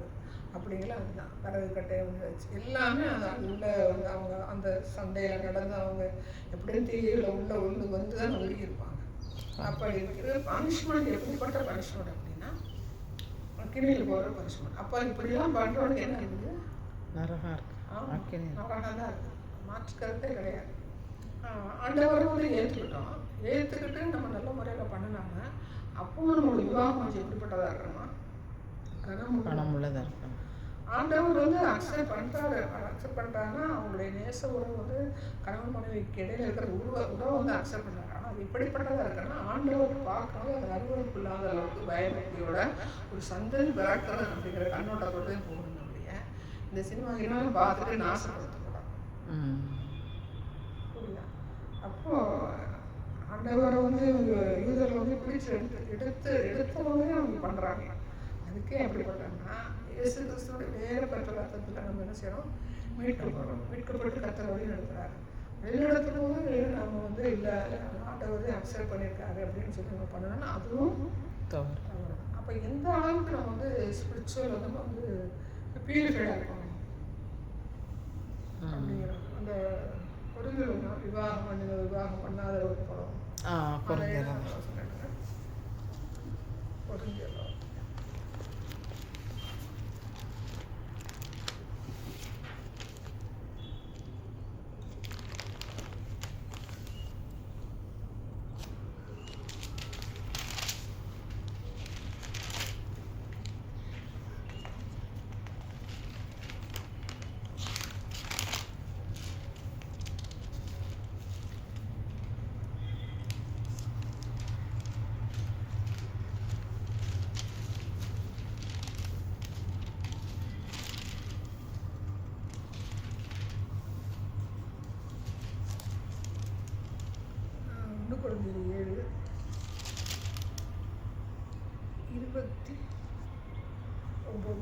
அப்படிங்கிற அதுதான். விறகு கட்டையை வந்து வச்சு எல்லாமே அது உள்ள வந்து அவங்க அந்த சண்டையில் நடந்து அவங்க எப்படியும் தீயில உள்ள உள்ள வந்து தான் ஒழுகியிருப்பாங்க. அப்போ இருக்கிற பனிஷ்மெண்ட் எப்படிப்பட்ட பனிஷ்மெண்ட் அப்படின்னா கிணியில் போகிற பனிஷ்மெண்ட். அப்போ இப்படிலாம் பண்ணுறவனுக்கு என்ன இருக்குது, நரகம் இருக்குது. மாற்றுக்கிறதே கிடையாது. ஆண்டவரை வந்து ஏற்றுக்கிட்டோம். ஏற்றுக்கிட்டு நம்ம நல்ல முறையில் பண்ணினாங்க. அப்பவும் நம்மளோட விவாகம் கொஞ்சம் எப்படிப்பட்டதாக இருக்கணுமா, கனமுள்ளதாக இருக்கணும். ஆண்டவர் வந்து அக்செப்ட் பண்ணுறாங்கன்னா அவங்களுடைய நேச உறவு வந்து கணவன் மனைவிக்கு இடையில இருக்கிற உறவை வந்து அக்செப்ட் பண்ணுறாங்க. ஆனால் அது எப்படிப்பட்டதாக இருக்குன்னா ஆண்டவர் பார்க்கணும், அது அருவருப்பு இல்லாத அளவுக்கு பயபக்தியோட ஒரு சந்ததி பிறக்கிறது அப்படிங்கிற கண்ணோட்டத்தோடு போகணும். இந்த சினிமா என்னாலும் பார்த்துட்டு நாசப்படுத்தக்கூடாது. புரியுதா? அப்போ ஆண்டவரை வந்து யூதர்கள் வந்து பிடிச்சி எடுத்தவங்க அவங்க பண்ணுறாங்க. அதுக்கே எப்படி பண்ணுறாங்கன்னா இயேசு கிறிஸ்துவோட வேறு பெற்ற அர்த்தத்தில் நம்ம என்ன செய்யறோம், மீட்கப்பட்டு கத்தரை வழி நடத்துறாரு. வழி நடத்தும் போது நம்ம வந்து இல்லை ஆண்டவர் அக்செப்ட் பண்ணியிருக்காரு அப்படின்னு சொல்லி நம்ம பண்ணணும்னா அதுவும் தவறு. அப்போ எந்த அளவுக்கு நம்ம வந்து ஸ்பிரிச்சுவல் வந்து நம்ம வந்து பியூரிஃபைடாக இருக்கணும் அப்படிங்கிற அந்த பொருள்கள் விவாகம் பண்ணுங்க, விவாகம் பண்ணாத ஒரு படம் பொருந்தியல். Corinthians 7:29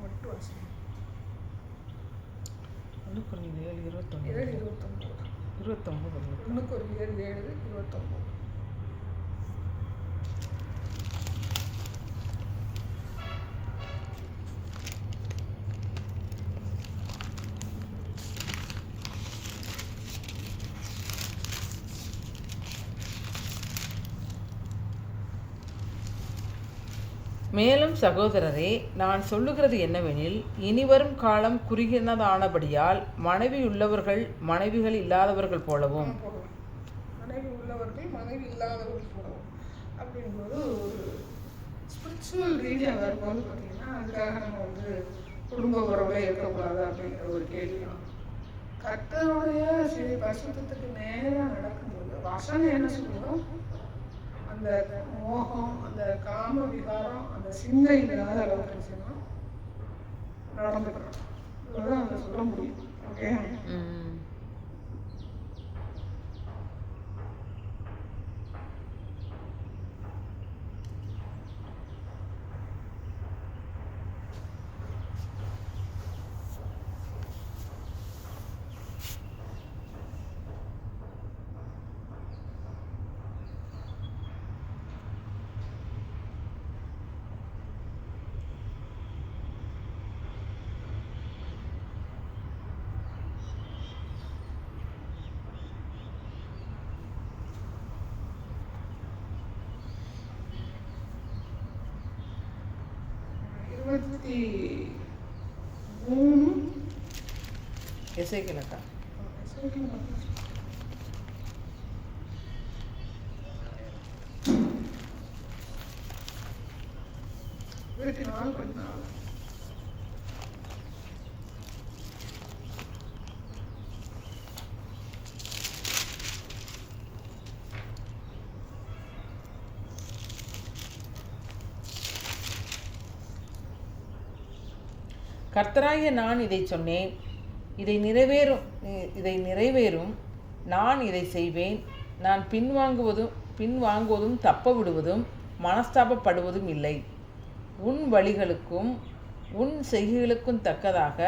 மட்டும் வாசிங்க. 1 Corinthians 7:29. 7:29. 29. 1 Corinthians 7:29. மேலும் சகோதரரே, நான் சொல்லுகிறது என்னவெனில், இனிவரும் காலம் குறுகினதானபடியால் மனைவி உள்ளவர்கள் மனைவிகள் இல்லாதவர்கள் போலவும், மனைவி உள்ளவர்கள் மனைவி இல்லாதவர்கள் போலவும் அப்படிங்கும்போது ஒரு ஸ்பிரிச்சுவல் ரீதியாக வரும்போது பார்த்தீங்கன்னா, அதுக்காக நம்ம குடும்ப உறவுல இருக்கக்கூடாது அப்படிங்கிற ஒரு கேள்வி தான். கர்த்தருடைய பரிசுத்தத்துக்கு நேராக நடக்கும்போது வசனம் என்ன சொல்லுவோம், அந்த மோகம், அந்த காம விகாரம், அந்த சிந்தை இல்லாத அளவுக்கு செய்யணும், நடந்துக்கிறோம். அதுதான் அதை சொல்ல முடியும். ஓகே, எசேக்கியேலக்கா 24:14. கர்த்தராகிய நான் இதை சொன்னேன், இதை நிறைவேறும், நான் இதை செய்வேன், நான் பின்வாங்குவதும் தப்ப விடுவதும் மனஸ்தாபப்படுவதும் இல்லை. உன் வழிகளுக்கும் உன் செய்கைகளுக்கும் தக்கதாக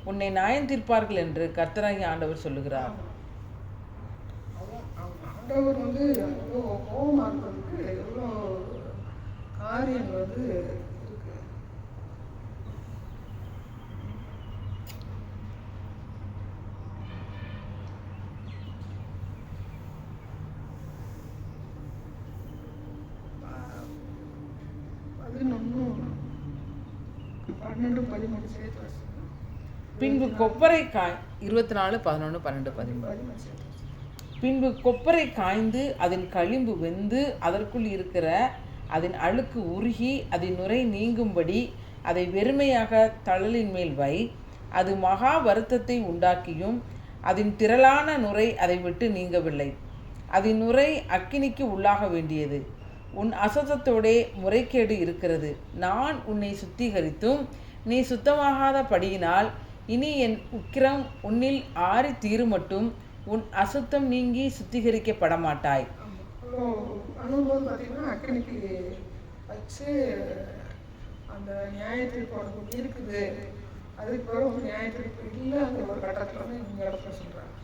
உன்னை நியாயம் தீர்ப்பார்கள் என்று கர்த்தராகிய ஆண்டவர் சொல்லுகிறார். ஆண்டவர் எவ்வளோ கோபமாக இருக்கிறதுக்கு எவ்வளோ காரியங்கள் இருக்கு. பின்பு கொப்பரை 24:11-12. பின்பு கொப்பரை காய்ந்து அதன் களிம்பு வெந்து அதற்குள் இருக்கிற அதன் அழுக்கு உருகி அதன் நுரை நீங்கும்படி அதை வெறுமையாக தழலின் மேல் வை. அது மகா வருத்தத்தை உண்டாக்கியும் அதன் திரளான நுரை அதை விட்டு நீங்கவில்லை. அதன் நுரை அக்கினிக்கு உள்ளாக வேண்டியது. உன் அசுத்தத்தோடே முறைகேடு இருக்கிறது. நான் உன்னை சுத்திகரித்தும் நீ சுத்தமாகாத படியினால் இனி என் உக்கிரம் உன்னில் ஆறி தீருமட்டும் உன் அசுத்தம் நீங்கி சுத்திகரிக்கப்பட மாட்டாய். அனுபவம் பார்த்தீங்கன்னா அக்கினிக்கு வச்சு அந்த நியாயத்தீர்ப்பு இருக்குது. அதுக்கு பிறகு நியாயத்தீர்ப்பு இல்லைங்கிற ஒரு கட்டத்தில் இங்கே இடத்துல சொல்கிறாங்க.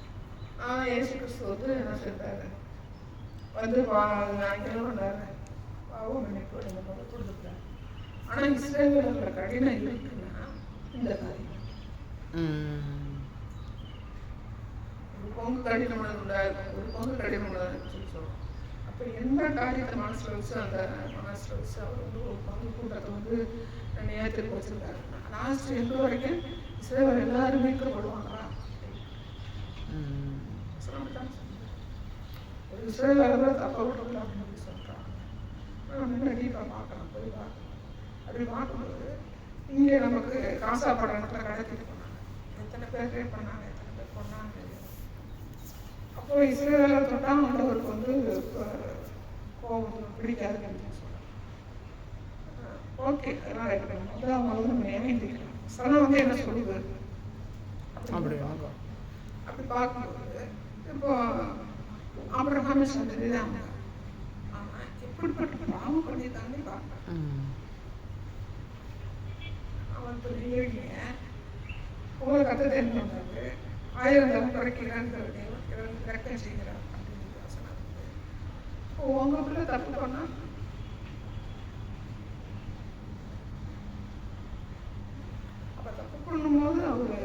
ஏசு கிறிஸ்து என்ன சொல்கிறாரு, நான் பாவம் நினைப்பு கொடுத்துருக்காரு. ஆனால் இஸ்ரவேலோட கடினம் இருக்குன்னா இந்த காரியம் ஒரு பொங்கு கடினம் உண்டாயிருக்கும், ஒரு பொங்கு கடினம் உண்டாயிருக்கும் சொல்லி சொல்லுவோம். அப்போ எந்த காரியத்தை மனசில் வச்சு அந்த மனசில் வச்சு அவர் ஒரு பங்கு கூட்டத்தை நியாயத்திற்கு வச்சிருக்காரு. லாஸ்ட் எந்த வரைக்கும் இஸ்ரவேல் எல்லாரும் மீட்கப்படுவாங்களா? ஒரு இஸ்ரவேலர் தப்ப விடல அப்படின்னு சொல்றாங்க. டீப்பாக பார்க்கலாம், போய் பார்க்கலாம். அப்படி பார்க்கும்போது இங்கே நமக்கு காசா படத்தில் கடத்திட்டு போனாங்க. எத்தனை பேர் ரேப் பண்ணாங்க, எத்தனை பேர் பண்ணாங்க. அப்போ இஸ்ரவேலர் தொட்டால் ஆண்டவருக்கு கோபம் பிடிக்காதுன்னு அப்படின்னு சொல்கிறாங்க. ஓகே, அதெல்லாம் இருக்கணும். அவங்க நம்ம ஏந்திக்கலாம். சனம் என்ன சொல்லுது அப்படி பார்க்கும்போது இப்போ ஆபிரகாமே சொன்னது எப்படிப்பட்ட பாவம் பண்ணியிருக்காங்கன்னு பார்ப்பேன். அவன் இப்போ நீங்க உங்களை கத்தத்தை என்ன பண்ணுறாரு, 1000 தலைமுறைக்கு இறக்கம் செய்கிறார் அப்படின்னு வசனம். உங்க பிள்ளை தப்பு பண்ணா அப்ப தப்பு பண்ணும்போது அவரு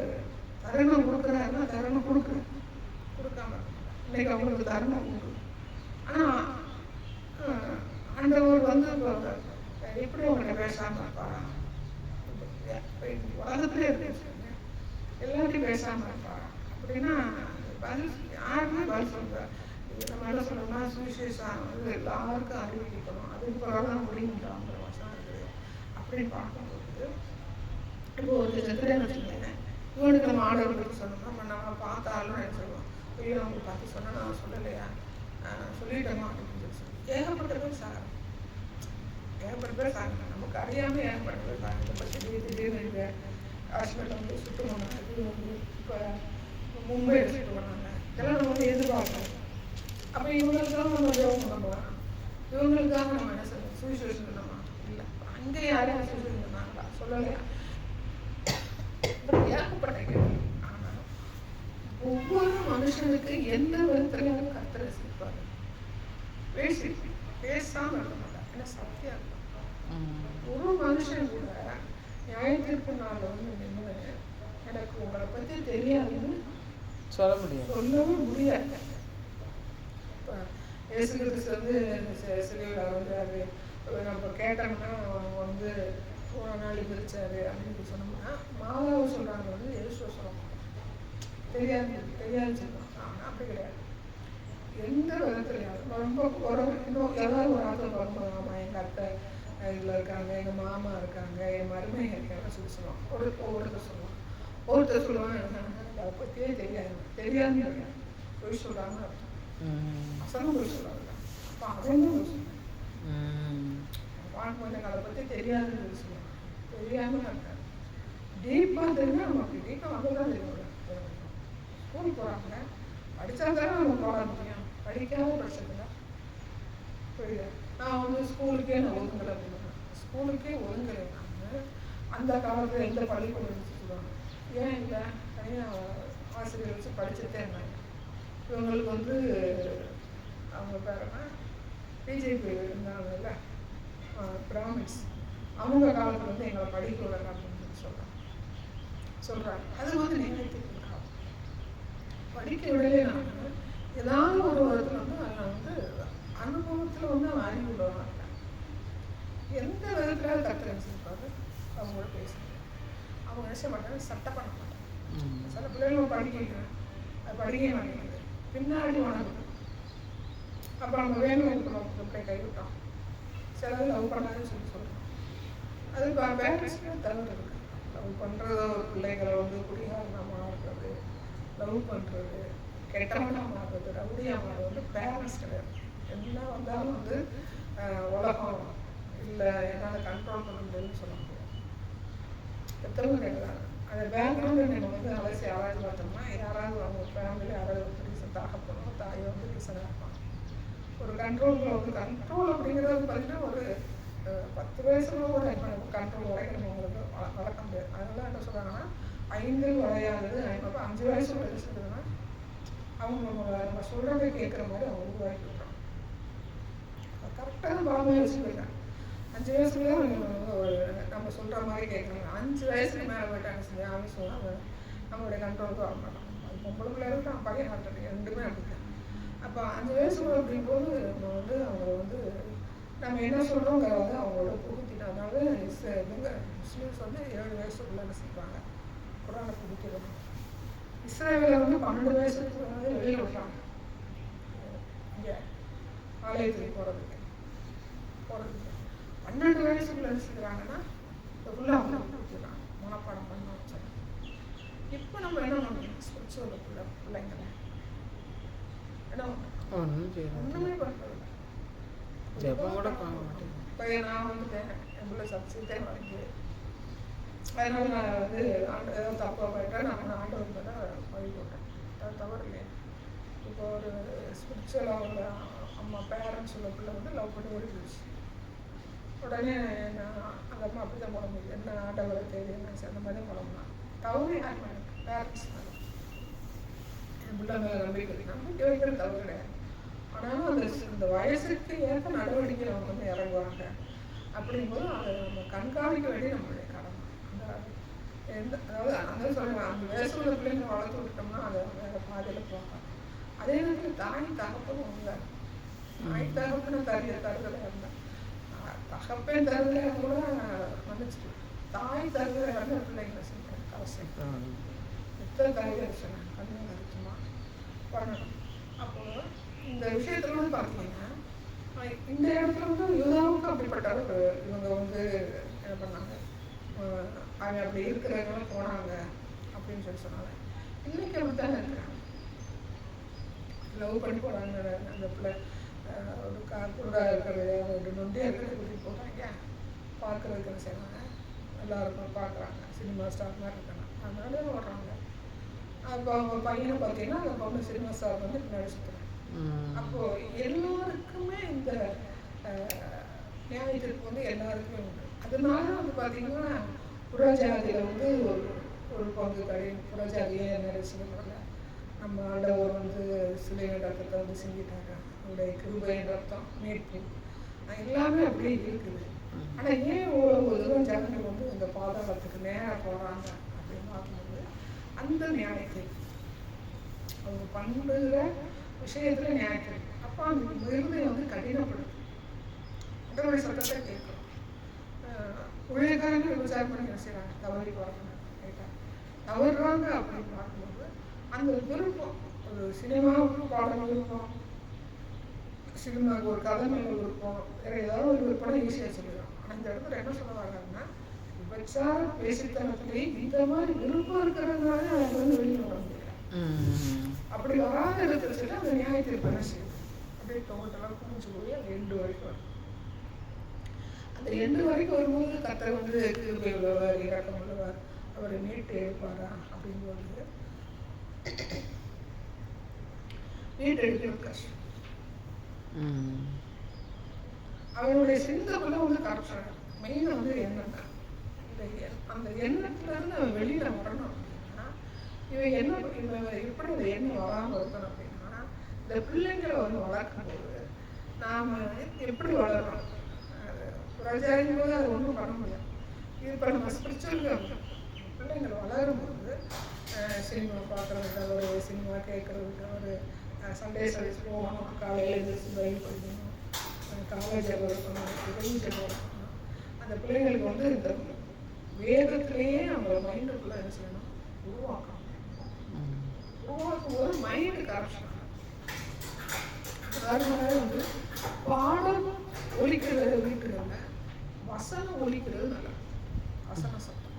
தருணம் கொடுக்குறாருன்னா தருணம் கொடுக்காம இன்னைக்கு அவங்களுக்கு தருணம் உண்டு. ஆனா ஆண்டவர் வந்து எப்படி உங்களை பேசாம இருப்பாரா? உலகத்திலே இருக்கு எல்லாத்தையும் பேசாம இருப்பாரா அப்படின்னா பதில் யாருமே பதில் சொல்றாரு. நம்ம என்ன சொல்லணும்னா சுவிசேஷம் வந்து எல்லாருக்கும் அறிவிக்கணும், அதுக்கு பிறகுதான் முடியுன்ற வசனம் இருக்குது. அப்படின்னு பார்க்கும்போது இப்போ ஒரு செத்துறேன்னு வச்சுக்கோங்க, இவனுக்கு நம்ம ஆண்டவர்களுக்கு சொல்லணும், நம்ம பார்த்தாலும் என்ன சொல்லுவோம், பெரியவங்களுக்கு பார்த்து சொன்னா நான் சொல்லலையா, சொல்லிட்டோமா அப்படின்னு சொல்லி ஏகப்பட்ட பேர் சாகணும். ஏகப்பட்ட பேர் சாகணும், நமக்கு அறியாமல் ஏகப்பட்ட பேர் சாகணும். இப்போ திடீர்னு இந்த ஹாஸ்பிட்டல் வந்து சுட்டு போனாங்க, இது வந்து இப்போ மும்பையில் சுட்டு போனாங்க, இதெல்லாம் நம்ம வந்து எதிர்பார்க்கணும். அப்போ இவங்களுக்காக நம்ம ஜெபம் பண்ண போகிறோம், இவங்களுக்காக நம்ம என்ன செய்யணும், சுவிசேஷம் பண்ணணுமா? இல்லை, அங்கே யாரையும் சுவிசேஷம் பண்ணாங்களா? சொல்லலையா? ஏகப்பட்ட கேள்வி. ஆனால் ஒவ்வொரு மனுஷனுக்கு எந்த விதத்துலையும் கர்த்தரை ரசிப்பாரு. பேசாம இருக்க மாட்டார், ஏன்னா சத்தியா இருக்கும். ஒரு மனுஷன் கூட நியாய தீர்ப்பு நாள் வந்து நின்று எனக்கு உங்களை பத்தி தெரியாதுன்னு சொல்லவும் முடியாது. இப்போ இயேசு கிறிஸ்து வந்து சிலுவையில் வந்து அது நம்ம கேட்டோம்னா வந்து ஒரு நாள் பிரிச்சாரு அப்படின்னு சொன்னோம்னா, மாதாவை சொல்றாங்க வந்து இயேசுவை சொல்லணும், தெரியாதுன்னு சொல்லணும். ஆனால் அப்படி கிடையாது. எந்த விதத்துலையாவது ரொம்ப இன்னும் ஏதாவது ஒரு ஆட்கள் வரும்போது, ஆமாம் எங்கள் அத்தை இதில் இருக்காங்க, எங்கள் மாமா இருக்காங்க, என் மருமையை இருக்காங்க சொல்லி சொல்லுவான். ஒருத்தர் சொல்லுவான், ஒருத்தர் சொல்லுவான் அதை பற்றியே தெரியாதுன்னு போய் சொல்கிறாங்க, அசனம் போய் சொல்கிறாங்க. அப்போ அவங்க போய் சொல்லுவாங்க, பார்க்கும்போது எனக்கு அதை பற்றி தெரியாதுன்னு சொல்லி சொல்லுவாங்க. தெரியாமல் இருக்காங்க. டீப்பாக தெரிஞ்சா நமக்கு டீப்பாக வந்து தான் தெரியும். ஸ்கூல் போகிறாங்க, படித்தா தானே நம்ம போட முடியும், படிக்காத பட்சத்தில் புரியுது. நான் வந்து ஸ்கூலுக்கே நான் ஒழுங்கலை அப்படின்னா, ஸ்கூலுக்கே ஒழுங்கலை நான் அந்த காலத்தில் எந்த பள்ளிக்கூடம் சொல்லுவாங்க, ஏன் இல்லை தனியாக ஆசிரியர் வச்சு படிச்சுட்டே இருந்தாங்க. இவங்களுக்கு வந்து அவங்க பேருன்னா பிஜேபி இருந்தாங்க இல்லை, பிராமின்ஸ், அவங்க காலத்தில் வந்து எங்களை படிக்க விடலாம் அப்படின்னு சொல்கிறாங்க. அது வந்து நினைத்து படிக்க விடலே. நான் ஏதாவது ஒரு விதத்தில் வந்து நான் வந்து அனுபவத்தில் வந்து அவன் அறிவு உள்ளவனாக எந்த விதத்தில் கற்று வச்சிருப்பாரு. அவங்களோட பேசுகிறேன், அவங்க நினைச்ச மாட்டாங்க, சட்டை பண்ண மாட்டாங்க. சில பிள்ளைகளும் படிக்கிறேன், அது படிக்க மாட்டேங்குது, பின்னாடி வணங்குது. அப்போ நம்ம வேணும் இருக்கிற கைவிட்டோம், சிலது லவ் பண்ணாதுன்னு சொல்லி சொல்கிறோம். அது பேரண்ட்ஸ்க்கு தவறு இருக்கு. லவ் பண்ணுறது ஒரு பிள்ளைகளை வந்து குடிகாரமாக இருக்கிறது, லவ் பண்ணுறது, கெட்டவனாக மாறுறது, ரவுடியாக மாறுறது வந்து பேரண்ட்ஸ் கிடையாது. என்ன வந்தாலும் வந்து உலகம் இல்லை என்னால் கண்ட்ரோல் பண்ண முடியுதுன்னு சொல்ல முடியாது. எத்தனை கேட்குறாங்க அந்த பேக்ரவுண்டு நம்ம வந்து அலசி ஆராய்ச்சி பார்த்தோம்னா யாராவது அவங்க ஃபேமிலி யாராவது ஒரு ரீசன் ஆகப்படும், தாயை வந்து ரீசனாக இருப்பாங்க. ஒரு கண்ட்ரோலில் வந்து கண்ட்ரோல் அப்படிங்கிறது பார்த்தீங்கன்னா ஒரு 10 வயசுல கூட இப்போ கண்ட்ரோல் வரைக்கும் நம்ம உங்களுக்கு வளர்க்க முடியாது. அதனால என்ன சொல்கிறாங்கன்னா 5 வளையாதது, இப்போ 5 வயசு வயசுன்னா அவங்க நம்ம சொல்கிறத கேட்குற மாதிரி அவங்க உருவாக்கி விட்றாங்க. கரெக்டாக பாலமாக வச்சு போயிட்டாங்க. 5 வயசுல நம்ம சொல்கிற மாதிரி கேட்குறாங்க. 5 வயசுக்கு மேலே போயிட்டாங்க சொல்லி அவங்க சொன்னாங்க நம்மளுடைய கண்ட்ரோலுக்கு வர மாட்டோம். அது பொம்பளை பிள்ளை இருக்கும், பையன் ஆட்டுறது ரெண்டுமே அப்படிதான். அப்போ 5 வயசுல அப்படிங்கும்போது நம்ம வந்து அவங்க வந்து நம்ம என்ன சொல்கிறோங்கிற வந்து அவங்களோட புகுத்தினால இவங்க முஸ்லீம்ஸ் வந்து 7 வயசுக்குள்ள என்ன செய்வாங்க, குரானை புகுத்திடுவாங்க. இஸ்ரேலில் வந்து 12 வயசுக்கு வந்து வெளியில் விடுறாங்க, இங்கே ஆலயத்துக்கு போகிறதுக்கு 12 வயசுக்குள்ள என்ன செய்கிறாங்கன்னா ஃபுல்லாக அவங்க புகுத்திடுறாங்க, மனப்பாடம் பண்ண வச்சாங்க. இப்போ நம்ம என்ன பண்ணணும், ஸ்பிரிச்சுவல் பிள்ளைங்களை என்ன ஒன்றுமே பண்ணுறது இப்போ நான் வந்துட்டேன், என் பிள்ளை சப்சிட்டே வாங்கி, அதனால நான் வந்து ஏதோ தப்பாக போயிட்டேன், நான் ஆண்டவர் மேலே வழி போட்டேன். அது தவறு இல்லையா? இப்போ ஒரு ஸ்பிரிச்சுவலாக அம்மா பேரண்ட்ஸ் உள்ள பிள்ளை வந்து லவ் பண்ணி ஓடி போயிடுச்சு. உடனே நான் அந்த அம்மா அப்படி தான் புலம்புது, என்ன ஆண்டவரை தேடி என்ன அந்த மாதிரி தான் புலம்புனான். தவறு யார் மேலே? பேரண்ட்ஸ் மேலே. என் பிள்ளை மேலே நம்பிக்கை வைக்கிறது தவறு கிடையாது. ஆனாலும் அந்த வயசுக்கு ஏற்ற நடவடிக்கை அவங்க வந்து இறங்குவாங்க. அப்படிங்கும்போது அதை நம்ம கண்காணிக்க வேண்டிய நம்மளுடைய கடமை. அதாவது அந்த சொல்லுவேன், அந்த வயசுல பிள்ளைங்க வளர்த்து விட்டோம்னா அதை வேறு பாதையில் போவாங்க. அதே நேரத்தில் தாய் தகப்பனும் இல்லை. தாய் தகப்பனும் தருதலை இருந்தேன், தகப்பன் தருதலை கூட மன்னிச்சு, தாய் தருதலை வந்து பிள்ளைங்களை செய்யணும் அவசியம். எத்தனை தலைவர் சொன்னாங்க கண்ணு அர்த்தமா பண்ணணும். அப்போ இந்த விஷயத்துல வந்து பார்த்தீங்கன்னா இந்த இடத்துல வந்து யூதாவுக்கு அப்படிப்பட்ட இவங்க வந்து என்ன பண்ணாங்க, அவங்க அப்படி இருக்கிறவங்க போனாங்க அப்படின்னு சொன்னாங்க. இன்னைக்கு அப்படித்தானே இருக்கிறாங்க, லவ் பண்ணி போகிறாங்க. அந்த பிள்ளை ஒரு குருடாக இருக்கிறது, ஒரு நொண்டியாக இருக்கிறத கூட்டிகிட்டு போகிறாங்க, பார்க்குறதுக்கு செய்வாங்க, எல்லாருக்கும் பார்க்குறாங்க, சினிமா ஸ்டார் மாதிரி இருக்காங்க, அதனால ஓடுறாங்க. அப்போ அவங்க பையனை பார்த்தீங்கன்னா அந்த பொண்ணு சினிமா ஸ்டார் வந்து பின்னாடி சுற்றுறாங்க. அப்போது எல்லாருக்குமே இந்த நியாயத்திற்கு வந்து எல்லாருக்குமே உண்டு. அதனால வந்து பார்த்தீங்கன்னா புறஜாதியில் வந்து ஒரு பங்கு கிடையாது. புறஜாதியே நிறைய சொல்லப்படல. நம்ம ஆண்டவர் வந்து சிலையின் ரத்தத்தை வந்து செஞ்சிட்டாங்க, அவருடைய கிருபையின் ரத்தம் மீட்பு எல்லாமே அப்படியே இருக்குது. ஆனால் ஏன் ஒரு தூரம் ஜனங்கள் வந்து இந்த பாதாளத்துக்கு நேராக போகிறாங்க அப்படின்னு பார்க்கும்போது அந்த நியாயத்தை அவங்க பண்ணுற விஷயத்துல நியாயத்தை, அப்போ அந்த விருதை வந்து கடினப்படுது. உடலுடைய சட்டத்தை கேட்கணும். ஊழியக்காரங்க விசாரம் பண்ணி என்ன செய்யறாங்க, தவறி பார்க்கணும் கேட்டாங்க, தவறுறாங்க அப்படின்னு பார்க்கும்போது அந்த விருப்பம், ஒரு சினிமாவுக்கு பாடம் விருப்பம், சினிமாவுக்கு ஒரு கதை மேலே விருப்பம், வேற ஏதாவது ஒரு விருப்பம் ஈஸியாக சொல்லிடுறோம். ஆனால் இந்த இடத்துல என்ன சொல்ல வர்றாங்கன்னா விபச்சார பேசித்தனத்திலே இந்த மாதிரி விருப்பம் இருக்கிறதுனால அவங்க வந்து வெளியில் வர முடியாது. அப்படி வராத இடத்துல சொல்லி அந்த நியாயத்தை பண்ண செய்யும். அப்படியே டோட்டலாக குமிச்சு போய் அந்த எண்டு வரைக்கும் வரும். அந்த எண்டு வரைக்கும் வரும்போது கர்த்தர் வந்து கிருபை உள்ளவர், இரக்கம் உள்ளவர், அவரை மீட்டு எடுப்பாரா அப்படிங்கும்போது மீட்டு எடுக்கிறது கஷ்டம். அவனுடைய சிந்தக்குள்ள வந்து கரெக்டாக மெயினாக வந்து எண்ணம் தான். அந்த எண்ணத்துல இருந்து அவன் வெளியில வரணும் அப்படின்னா இவன் எப்படி இந்த எண்ணம் வராமல் இருக்கணும் அப்படின்னா இந்த பிள்ளைங்களை வந்து வளர்க்கும் போது நாம் எப்படி வளர்றோம், பிரஜாயின் போது அது ஒன்றும் பண்ண முடியாது. இது இப்போ நம்ம ஸ்பிரிச்சுவல் பிள்ளைங்களை வளரும்போது சினிமா பார்க்குறது தவறு, சினிமா கேட்குறது தவறு, சண்டே சர்வீஸ் போகணும், காலையில் எழுந்திரிச்சு பயில் படிக்கணும், காலேஜ் இருக்கணும், இருக்கணும். அந்த பிள்ளைங்களுக்கு வந்து இந்த வேதத்திலேயே நம்ம மைண்டுக்குள்ள என்ன செய்யணும், உருவாக்கணும். உருவாக்கும் போது மைண்டு கரெக்ஷன். அதனால வந்து பாடம் ஒலிக்கிறது வீட்டுல வசனம் ஒலிக்கிறது நல்லா, வசன சத்தம்.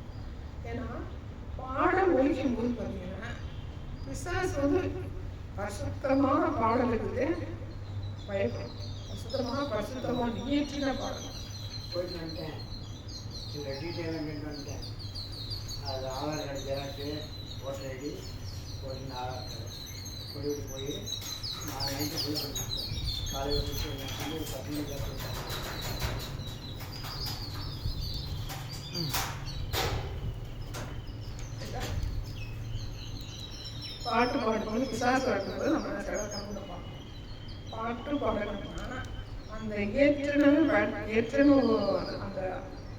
ஏன்னா பாடம் ஒலிக்கும் போது பார்த்தீங்கன்னா பிசாசு வந்து பரிசுத்தமான பாடல் இருக்குது பயப்படும். பரிசுத்தமான நியற்றின பாடல் போயிட்டு வந்துட்டேன், இந்த டீட்டெயிலாக கேட்டு வந்துட்டேன். அது Aadhaar card xerox, voter ID, ஒரு ஆதார் கார்டு கொண்டு போய் நான் நைட்டு போய் வந்துட்டேன். காலையில் போய் ஒரு 10 மணிக்கு பாட்டு பாடும்போது பிசாசு பாடும்போது நம்ம கண்டு பார்க்கணும். பாட்டு பாடணும்னா அந்த ஏற்றணும் அந்த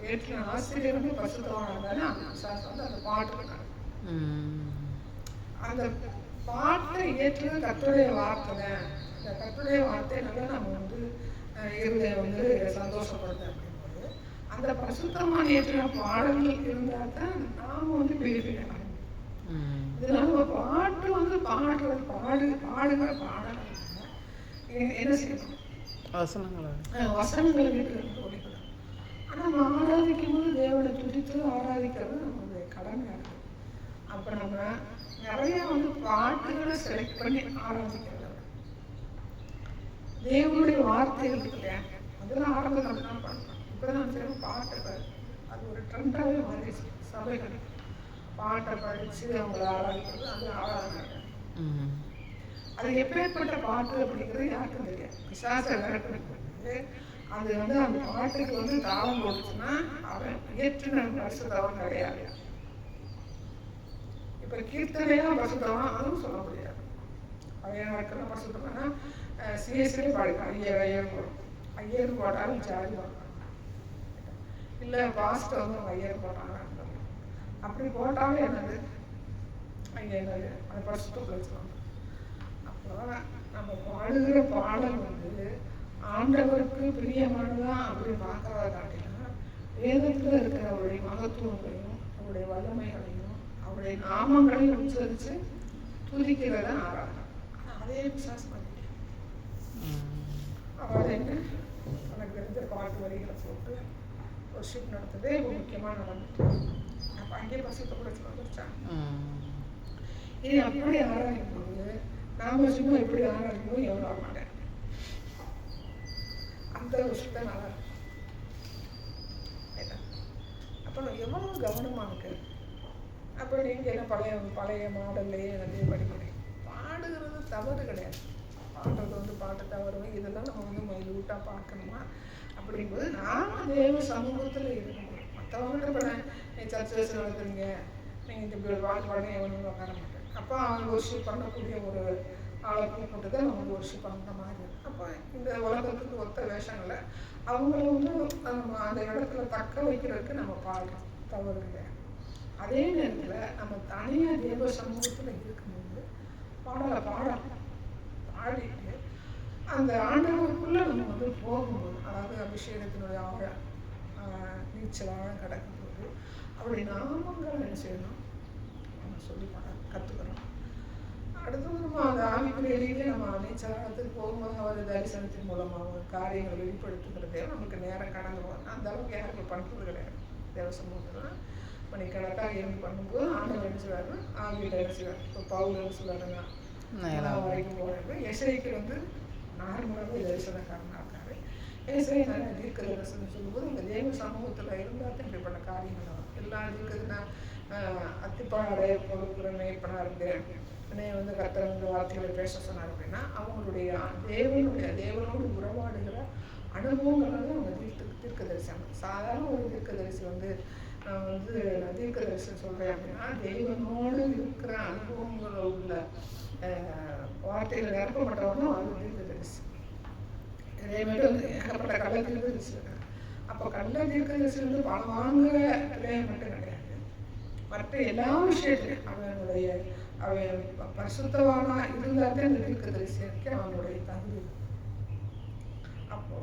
ஏற்றின ஆசிரியருக்கு பரிசுத்தமானதானே அந்த பிசாசு வந்து அந்த பாட்டு அந்த பாட்டை ஏற்றுறது கர்த்தருடைய வார்த்தை தான். இந்த கர்த்தருடைய வார்த்தைனால நம்ம வந்து இருதை வந்து சந்தோஷப்படுது அப்படிங்கும்போது அந்த பரிசுத்தமான ஏற்றின பாடல்கள் இருந்தால் தான் நாம் வந்து பேசிடலாம். இதனால பாட்டு வந்து பாடுறது பாடுகிற பாடல் என்ன செய்யணும், வசனங்களை வீட்டுக்கு ஒழிக்கணும். ஆனால் நம்ம ஆராதிக்கும் போது தேவனை துதித்து ஆராதிக்கிறது நம்மளுடைய கடமையாக இருக்குது. அப்போ நம்ம நிறைய வந்து பாட்டுகளை செலக்ட் பண்ணி ஆராதிக்கிறது, தேவனுடைய வார்த்தைகள் இருக்கு இல்லையா, அதெல்லாம் ஆரம்பத்தில் தான் பண்ணணும். இப்போ தான் சரி பாட்டு அது ஒரு ட்ரெண்டாகவே மாறிடுச்சு. சபைகள் பாட்டை படித்து அவங்கள ஆராதிக்கிறது, அது ஆராதனை. அது எப்பேற்பட்ட பாட்டு அப்படிங்கிறது யாருக்கும் தெரியாது. பிசாசை விரட்டுறது அது வந்து அந்த பாட்டுக்கு வந்து தாளம் போட்டுச்சுன்னா அவன் இயற்றின பரிசுத்தவன் கிடையாது. இப்போ கீர்த்தனையா பரிசுத்தவன் அதுவும் சொல்ல முடியாது. அவன் இருக்கிற பரிசுத்தவனா சிஎஸ்சிலே பாடிப்பான். ஐயர் போடும். ஐயர் போட்டாலும் ஜாதி போடுறான். இல்லை பாஸ்டர் வந்து அவங்க ஐயர் போட்டாங்க. அப்படி போட்டாலும் என்னது அங்கே என்னது அந்த பரிசுத்தத்தை வச்சுருவாங்க. அப்போ நம்ம பாடுகிற பாடல் வந்து ஆண்டவருக்கு பிரியமானதா அப்படி பார்க்கறத காட்டினா வேதத்தில் இருக்கிற அவருடைய மகத்துவங்களையும் அவருடைய வல்லமைகளையும் அவருடைய நாமங்களையும் உச்சரித்து துதிக்கிறத ஆராதனை. அதே விசுவாசம் பண்ணிட்டேன். அவள் என்ன எனக்கு தெரிஞ்ச பாட்டு வரிகளை போட்டு ஒர்ஷிப் நடத்துதே ஒரு முக்கியமாக நடந்துட்டு அப்போ அங்கேயே பசுத்த கூட வந்துருச்சாங்க. இது அப்படி ஆராயும் போது நாம சும்மா எப்படி ஆராயும் எவ்வளோ மாட்டேன் அந்த விஷயத்த நல்லா இருக்கும். அப்போ நான் எவ்வளோ கவனமாக இருக்கு. அப்போ நீங்கள் என்ன பழைய மாடல்லையே நிறைய படிக்கிறேன். பாடுகிறது தவறு கிடையாது. பாடுறது வந்து பாட்டு தவறு இதெல்லாம் நம்ம வந்து மைலூட்டாக பார்க்கணுமா அப்படிங்கும்போது நாம தேவ சமூகத்தில் இருக்கணும். மற்றவங்க இப்போ நீ சர்ச்சஸ் நடத்துறீங்க நீங்கள் இந்த இப்படி பாட்டு பாடுங்க எவனும் உட்கார மாட்டேன். அப்போ அவங்க ஒர்ஷிப் பண்ணக்கூடிய ஒரு ஆளை கூப்பிட்டு தான் நம்ம ஒர்ஷிப் பண்ணுற மாதிரி. அப்போ இந்த உலகத்துக்கு ஒத்த வேஷங்களை அவங்கள வந்து நம்ம அந்த இடத்துல தக்க வைக்கிறதுக்கு நம்ம பாடுறோம், தவறு கிடையாது. அதே நேரத்தில் நம்ம தனியாக தேவ சமூகத்தில் இருக்கும்போது பாடிட்டு அந்த ஆண்டவருக்குள்ளே நம்ம வந்து போகும்போது, அதாவது அபிஷேகத்தினுடைய நீச்சலாக கிடக்கும்போது அவருடைய நாமங்கள் என்ன செய்யணும் நம்ம சொல்லி கற்றுக்கிறோம். அடுத்தது நம்ம அந்த ஆவிக்குரியலையே நம்ம நீச்சலாகத்துக்கு போகும்போது அவர் தரிசனத்தின் மூலமாக காரியங்களை வெளிப்படுத்துகிறதே நமக்கு நேரம் கடந்து போகணும். அந்த அளவுக்கு யாருக்கு பண்ணுறது கிடையாது. தேவ சமூகத்தில் மணிக்கணக்காக ஏறி பண்ணும்போது ஆண்டவர் என்ன செய்வார், ஆவியில் என்ன செய்வார். இப்போ பவுல் என்ன சொல்லுவாருன்னா வரைக்கும் போகிறது எஸ்ஐக்கு வந்து நார்மலாகவே தரிசனக்காரனாக இருக்காரு. எஸ்ஐ நிறைய தீர்க்க தரிசனம் சொல்லும்போது இந்த தேவ சமூகத்தில் இருந்தால் இப்படிப்பட்ட காரியங்கள் வரும். எல்லா தீர்க்கதுன்னா அத்திப்பாறை பொறுப்புற மேய்ப்பனாக இருந்தேன் வந்து கர்த்தர் வந்து வார்த்தைகளை பேச சொன்னார் அப்படின்னா அவங்களுடைய தேவனோடு உறவாடுகிற அனுபவங்களால அவங்க தீர்க்க தரிசனம். சாதாரண ஒரு தீர்க்க தரிசி வந்து நான் வந்து தீர்க்க தரிசனம் சொல்கிறேன் அப்படின்னா தேவனோடு இருக்கிற அனுபவங்கள் உள்ள வார்த்தைகள் நிரப்பப்பட்டவங்களும் அது தீர்க்க தரிசி. அதே மாதிரி வந்து ஏகப்பட்ட கள்ள தீர்க்க தரிசி இருக்காங்க. அப்போ கள்ள தீர்க்க தரிசி வந்து பணம் வாங்குற பிள்ளைய மட்டும் கிடையாது, மற்ற எல்லா விஷயத்துலையும் அவன் பரிசுத்தவானா இருந்தாலே அந்த தீர்க்க தரிசிக்கு அவனுடைய தகுதி. அப்போ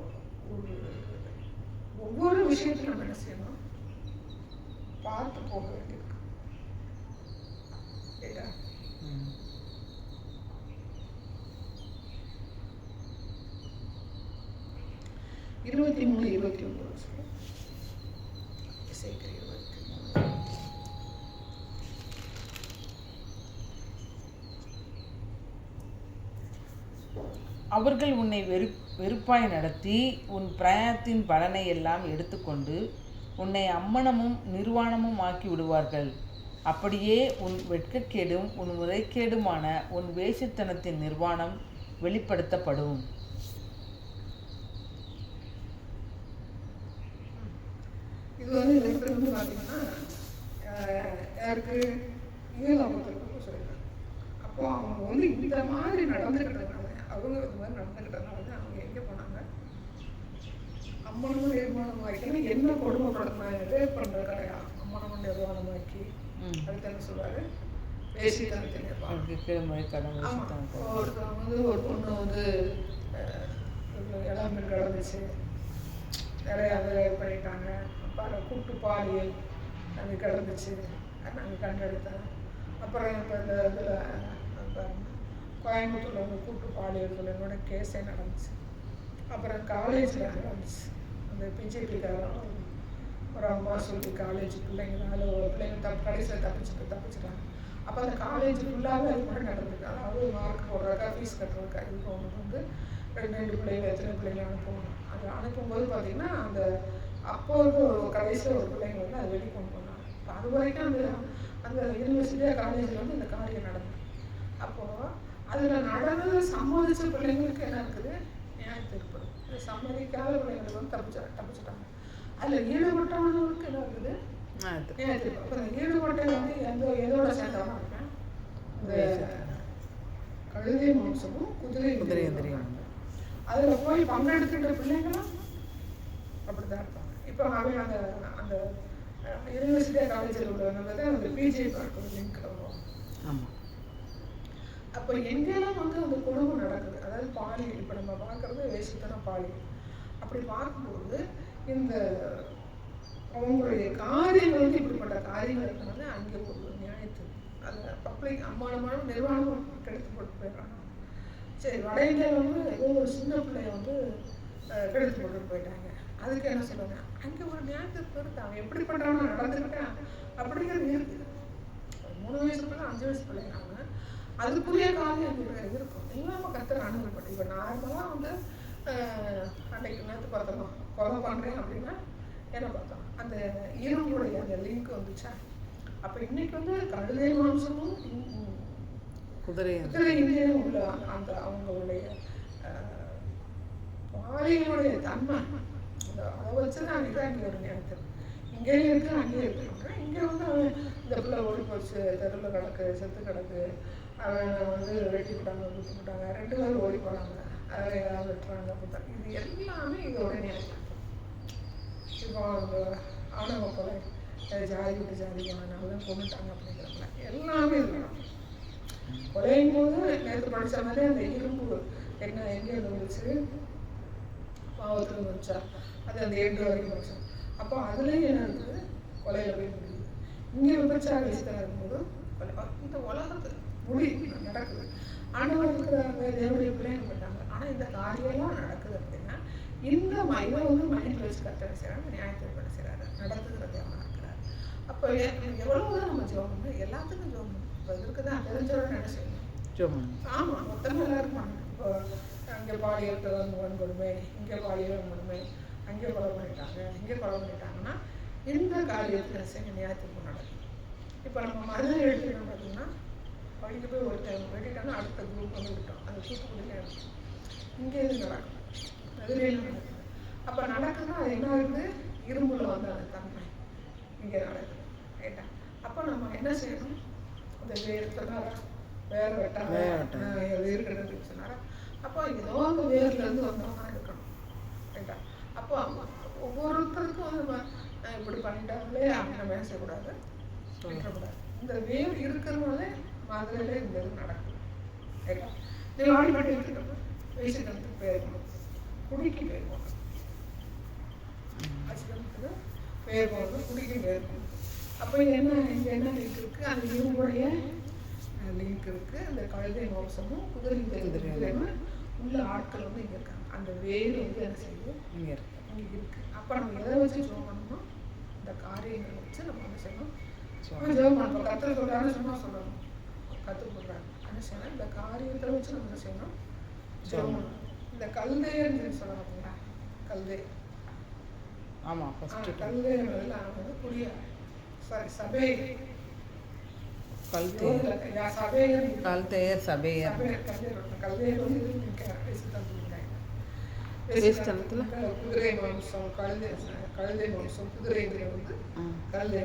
ஒவ்வொரு விஷயத்தையும் நம்ம என்ன செய்யணும், பார்த்து போக வேண்டியிருக்கு. 23-29 அவர்கள் உன்னை வெறுப்பாய் நடத்தி உன் பிரயாணத்தின் பலனை எல்லாம் எடுத்துக்கொண்டு உன்னை அம்மனமும் நிர்வாணமும் ஆக்கி விடுவார்கள். அப்படியே உன் வெட்கக்கேடும் உன் முறைகேடுமான உன் வேசித்தனத்தின் நிர்வாணம் வெளிப்படுத்தப்படும். இது வந்து பார்த்தீங்கன்னா யாருக்கு ஈழாபத்திற்கு சொல்லியிருக்காங்க. அப்போ அவங்க வந்து இந்த மாதிரி நடந்துக்கிட்டதுனால அவங்க இந்த மாதிரி நடந்துக்கிட்டதுனால தான் அவங்க எங்கே போனாங்க, அம்மனமும் நிர்வாணமாக்கி என்ன கொடுமைப்படுத்தினாங்க, ரேப் பண்ணுற கிடையாது, அம்மனமும் நிர்வாணமாக்கி அடுத்து என்ன சொல்லுவாரு, வேசித்தனத்தின் ஒருத்தவங்க வந்து ஒரு பொண்ணு வந்து எல்லாமே கிடந்துச்சு, நிறையா ரேப் பண்ணிட்டாங்க, கூட்டு பாலியல் அது கிடந்துச்சு, நாங்கள் கண்டெடுத்தோம். அப்புறம் இப்போ இந்த இதில் கோயம்புத்தூரில் வந்து கூட்டு பாலியல் என்னோட கேஸே நடந்துச்சு. அப்புறம் காலேஜில் நடந்துச்சு, அந்த பிஜேபிக்காரன் ஒரு அம்மா சொல்லி காலேஜ் பிள்ளைங்களால ஒரு பிள்ளைங்க கடைசியில் தப்பிச்சிட்டாங்க. அப்போ அந்த காலேஜ் ஃபுல்லாகவே அது கூட நடந்துருக்கு. அதாவது மார்க் போடுறக்கா ஃபீஸ் கட்டுறதுக்கா இது ஒன்று வந்து 2 பிள்ளைங்க எத்தனை பிள்ளைங்க அனுப்பணும். அது அனுப்பும்போது பார்த்திங்கன்னா அந்த அப்போது கடைசியில் ஒரு பிள்ளைங்க வந்து அதை வெளியே கொண்டு போனாங்க. அது வரைக்கும் அந்த யூனிவர்சிட்டியாக காலேஜில் வந்து இந்த காரியம் நடந்தது. அப்போது அதில் நடந்ததை சம்மதிச்ச பிள்ளைங்களுக்கு என்ன இருக்குது, நியாயம் ஏற்படும். இதை சம்மதிக்காத பிள்ளைங்களுக்கு வந்து தப்பிச்சிட்டாங்க. அதில் ஈடுபட்டவங்களுக்கு என்ன இருக்குது, நியாயம் ஏற்படும். இப்போ இந்த ஈடுபட்ட வந்து எதோட சேர்ந்தவங்க இருக்கேன், இந்த கழுதை மாம்சமும் குதிரை தெரியும். அதில் போய் பங்கெடுத்துட்ட பிள்ளைங்களும் அப்படிதான் இருப்பாங்க. இப்போ அவன் அந்த அந்த யூனிவர்சிட்டி காலேஜில் உள்ளவங்க அந்த பிஜி பார்க்க லிங்க் வரும். ஆமாம். அப்போ எங்கெல்லாம் வந்து அந்த கொடுமை நடக்குது, அதாவது பாலியல், இப்போ நம்ம பார்க்குறது வேசித்தனம் பாலியல், அப்படி பார்க்கும்போது இந்த அவங்களுடைய காரியங்கள் வந்து இப்படிப்பட்ட காரியங்கள் இருக்கிறது அங்கே ஒரு நியாயத்து அது பப்ளிக் அம்மானமான நிர்வாகம் கெடுத்து போட்டு போயிடுறாங்க. சரி, வட இந்தியாவில் வந்து ஏதோ ஒரு சின்ன பிள்ளைய வந்து கெடுத்து போட்டு போயிட்டாங்க. அதுக்கு என்ன சொல்லுவாங்க, அங்கே ஒரு நியாயத்துக்கு இருக்கு, அவன் எப்படி பண்ணுறான்னு நடந்துக்கிட்டான் அப்படிங்கிறது இருக்குது. 3 வயசு பிள்ளை 5 வயசு பிள்ளைங்க அதுக்குரிய காரியம் இருக்கும். இல்லாமல் கற்றுற அனுபவப்பட்டு இப்போ நார்மலாக வந்து அன்னைக்கு நேற்று பார்த்தோம் கொலை பண்ணுறேன் அப்படின்னா என்ன பார்த்தோம், அந்த இரும்புடைய அந்த லிங்க் வந்துச்சா. அப்போ இன்னைக்கு வந்து கழுதை மாம்சமும் குதிரை இந்தியும் உள்ள அந்த அவங்களுடைய பாலியலுடைய தன்மை அதை வச்சு தான் அங்கே ஒரு நேரத்தில் இங்கேயும் இருக்கு அங்கேயும் இருக்கு. இங்கே வந்து அவன் இந்த பிள்ளை ஓடி போச்சு, தெருவில் கிடக்கு, செத்து கிடக்கு, அவன் வந்து வெட்டி விட்டாங்க, குத்தி விட்டாங்க, 2 பேரும் ஓடி போனாங்க, அதை ஏதாவது வெட்டுறாங்க அப்படித்தாங்க. இது எல்லாமே இதோட நேரம். இப்போ அந்த ஆணவ கொலை, ஜாதி விட்டு ஜாதி போனதுனால கொண்டுட்டாங்க அப்படிங்கிறப்ப எல்லாமே இது கொலையும் போது நேற்று படித்த மாதிரி அந்த இரும்பு என்ன எங்கே இருந்துச்சு, பாவத்தில் வந்துச்சா, அது அந்த 8 வரைக்கும் வந்துச்சு. அப்போ அதுலேயும் என்ன இருக்குது, கொலையில் போய் முடியுது. இங்கே விபச்சார விஷயத்தில் இருக்கும்போது கொலை. இந்த உலகத்தில் முடி நடக்குது, ஆண்டவர் இருக்கிறாங்க, தேவடைய பிள்ளைங்க போயிட்டாங்க. ஆனால் இந்த காரியெல்லாம் நடக்குது அப்படின்னா இந்த இதை வந்து மைண்ட் வச்சு கட்டளை செய்கிறாங்க, நியாயத்தை பண்ண செய்கிறாரு, நடத்துகிற தேவனாக இருக்கிறார். அப்போ எவ்வளவுதான் நம்ம ஜோம் பண்ணணும், எல்லாத்துக்கும் ஜோம் பண்ணணும். இப்போ இருக்குதான் தெரிஞ்சோட என்ன செய்யணும், ஜோம். ஆமாம், மொத்தமாக எல்லாருக்கும். இப்போ அங்கே பாலியல் வன்கொடுமை, இங்கே பாலியல் வன்கொடுமை, அங்கே கொலை பண்ணிட்டாங்க, இங்கே கொலை பண்ணிட்டாங்கன்னா இந்த காரியத்தில் செய்ய நியாயத்துக்கு நடக்கும். இப்போ நம்ம மருந்து எடுத்துக்கணும் பார்த்தீங்கன்னா, படிக்க போய் ஒரு டைம் வெட்டிட்டோம்னா அடுத்த குரூப் வந்து விட்டோம், அந்த தூத்துக்குடியிலே இருக்கும். இங்கே இது நடக்கும், அதுலேயும் நடக்குது. அப்போ நடக்குதுன்னா அது என்ன ஆகுது, இரும்புல வந்து அந்த தன்மை இங்கே நடக்குது, ரைட்டா. அப்போ நம்ம என்ன செய்யணும், அந்த வேறு சொன்னாரா, வேறு வெட்டாங்க வேறு கிடக்குன்னு சொன்னாரா, அப்போ ஏதோ அந்த வேர்லேருந்து வந்தவங்க இருக்கணும், ரைட்டா. அப்போ ஒவ்வொருத்தருக்கும் வந்து இப்படி பண்ணிட்டாங்களே அப்படின்னு நம்ம செய்யக்கூடாது, சொல்லக்கூடாது. இந்த வேர் இருக்கிறதுனால மாதிரிலே இந்த இது நடக்கும், ரைட்டா. நீ வாடிப்பட்டு இருக்கிறப்ப வயசுக்கு போயிருக்கணும், குடிக்கு போயிருக்கணும், அச்சுக்கு பேர் போகிறது, குடிக்கு போயிருக்கணும். அப்போ என்ன இங்கே என்ன லிங்க் இருக்குது, அந்த இரும்புடைய லிங்க் இருக்குது. அந்த கழுதை மோசமும் குதிரை தெரியுதுன்னு உள்ள ஆட்கள் வந்து இங்கே இருக்காங்க. அந்த வேர் வந்து என்ன செய்யுது, இங்கே இருக்குது. அப்போ நம்ம எதை வச்சு ஜோம் பண்ணணும், இந்த காரியங்களை வச்சு நம்ம என்ன செய்யணும், ஜோம் பண்ணணும். கற்றுக் கொடுக்குறாங்க, சும்மா சொல்லணும், கற்றுக் கொடுக்குறாங்க என்ன செய்யணும், இந்த காரியத்தை வச்சு நம்ம என்ன செய்யணும், ஜோம் பண்ணணும். இந்த கல்தைன்னு சொல்லணுங்களா, கல்தை. ஆமாம், கல்தைங்கிறதுல அவங்க வந்து புரிய சபை குதிரை மாம்சம், கழுதை மாம்சம், குதிரை வந்து கல்தை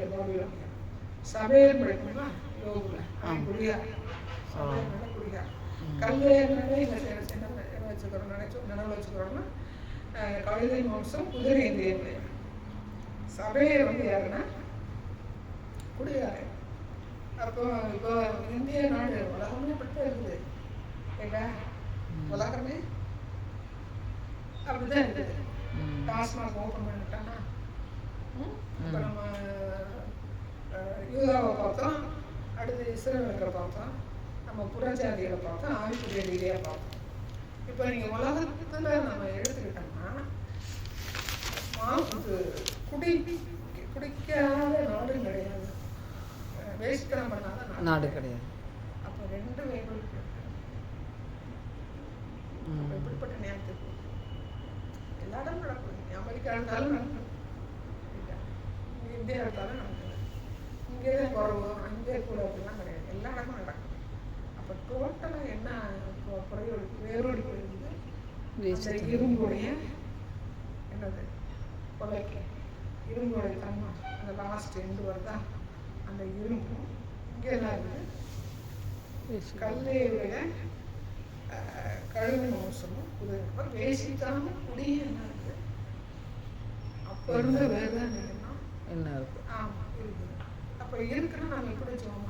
சபையர் படிக்கணுமா, யோகுல குடியா குடியா கல்தையனால என்ன வச்சுக்கிறோம், நினைவு வச்சுக்கிறோம்னா கழுதை மாம்சம், குதிரை இந்திய. சபையர் வந்து யாருன்னா குடியாரு. அப்போ இப்போ இந்திய நாடு உலகமே இப்படித்தான் இருக்குது, ஏங்க உலகமே அப்படிதான் இருக்குது. டாஸ்மாக் ஓப்பன் பண்ணிட்டாங்கன்னா இப்போ நம்ம யூதாவை பார்த்தோம், அடுத்து இஸ்ரேலை பார்த்தோம், நம்ம புறஜாதிகளை பார்த்தோம், ஆவிக்குரிய ரீதியாக பார்த்தோம். இப்போ நீங்கள் உலகத்தில் நம்ம எடுத்துக்கிட்டோம்னா குடிக்காத நாடும் கிடையாது, வேஸ்ட்டம் பண்ணாத நாடு கிடையாது. அப்போ 2 வேர்கள் எப்படிப்பட்ட நேரத்துக்கு எல்லா இடமும் நடக்குது. அமெரிக்கா எடுத்தாலும் நடக்குது, இந்தியா எடுத்தாலும் நடக்குது. இங்கே தான் குறவு, அங்கே கூட அப்படிலாம் கிடையாது, எல்லா இடமும் நடக்குது. அப்போ டோட்டலாக என்ன வேரோடி போயிருந்தது அந்த இரும்புடைய என்னது கொலைக்கு இரும்புடைய தன்மை அந்த லாஸ்ட் எண்டு வருதா அந்த இரும்பு இங்கே என்ன இருக்குது கல்லையுடைய கழுகு மோசமும் புது பேசிக்காம குடியே என்ன இருக்குது அப்போ இருந்த வேறு தான் என்ன இருக்கு? ஆமாம் இருக்குது. அப்போ இருக்குன்னு நாங்கள் எப்படி சொல்லுவோம்?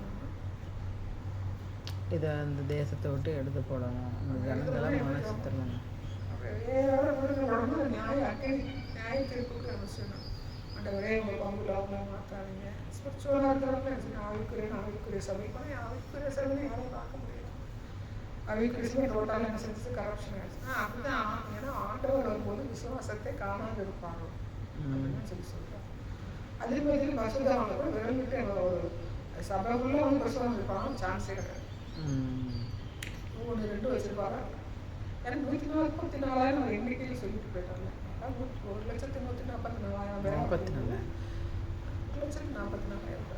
இதை அந்த தேசத்தை விட்டு எடுத்து போடணும், அந்த ஜனங்களை மனசு தரணும். நியாய தீர்ப்புக்கு நம்ம சொல்லணும். ஆண்டவரே உங்கள் பங்குல அவங்க மாற்றாதீங்க. ஸ்பிரிச்சுவலாக இருக்கிறவங்க ஆவிக்குரிய சபை ஆவிக்குரிய சபை யாரும் பார்க்க முடியாது. ஆவிக்குரிய சபை டோட்டலாக என்ன செஞ்சு கரப்ஷன் ஆகிடுச்சு. அப்படிதான். ஏன்னா ஆண்டவர் வரும்போது விசுவாசத்தை காணாது இருப்பாங்க அப்படின்னு சொல்லி சொல்கிறாங்க. அதே மாதிரி பசுதாவில் கூட விரல்விட்டு ஒரு சபைக்குள்ளே வந்து பசுதான் இருப்பாங்க சான்ஸே கிடையாது. 3 2 வச்சிருப்பாங்க. எனக்கு 144,000 எண்ணிக்கையில் சொல்லிட்டு போயிட்டாங்க. 1,144,000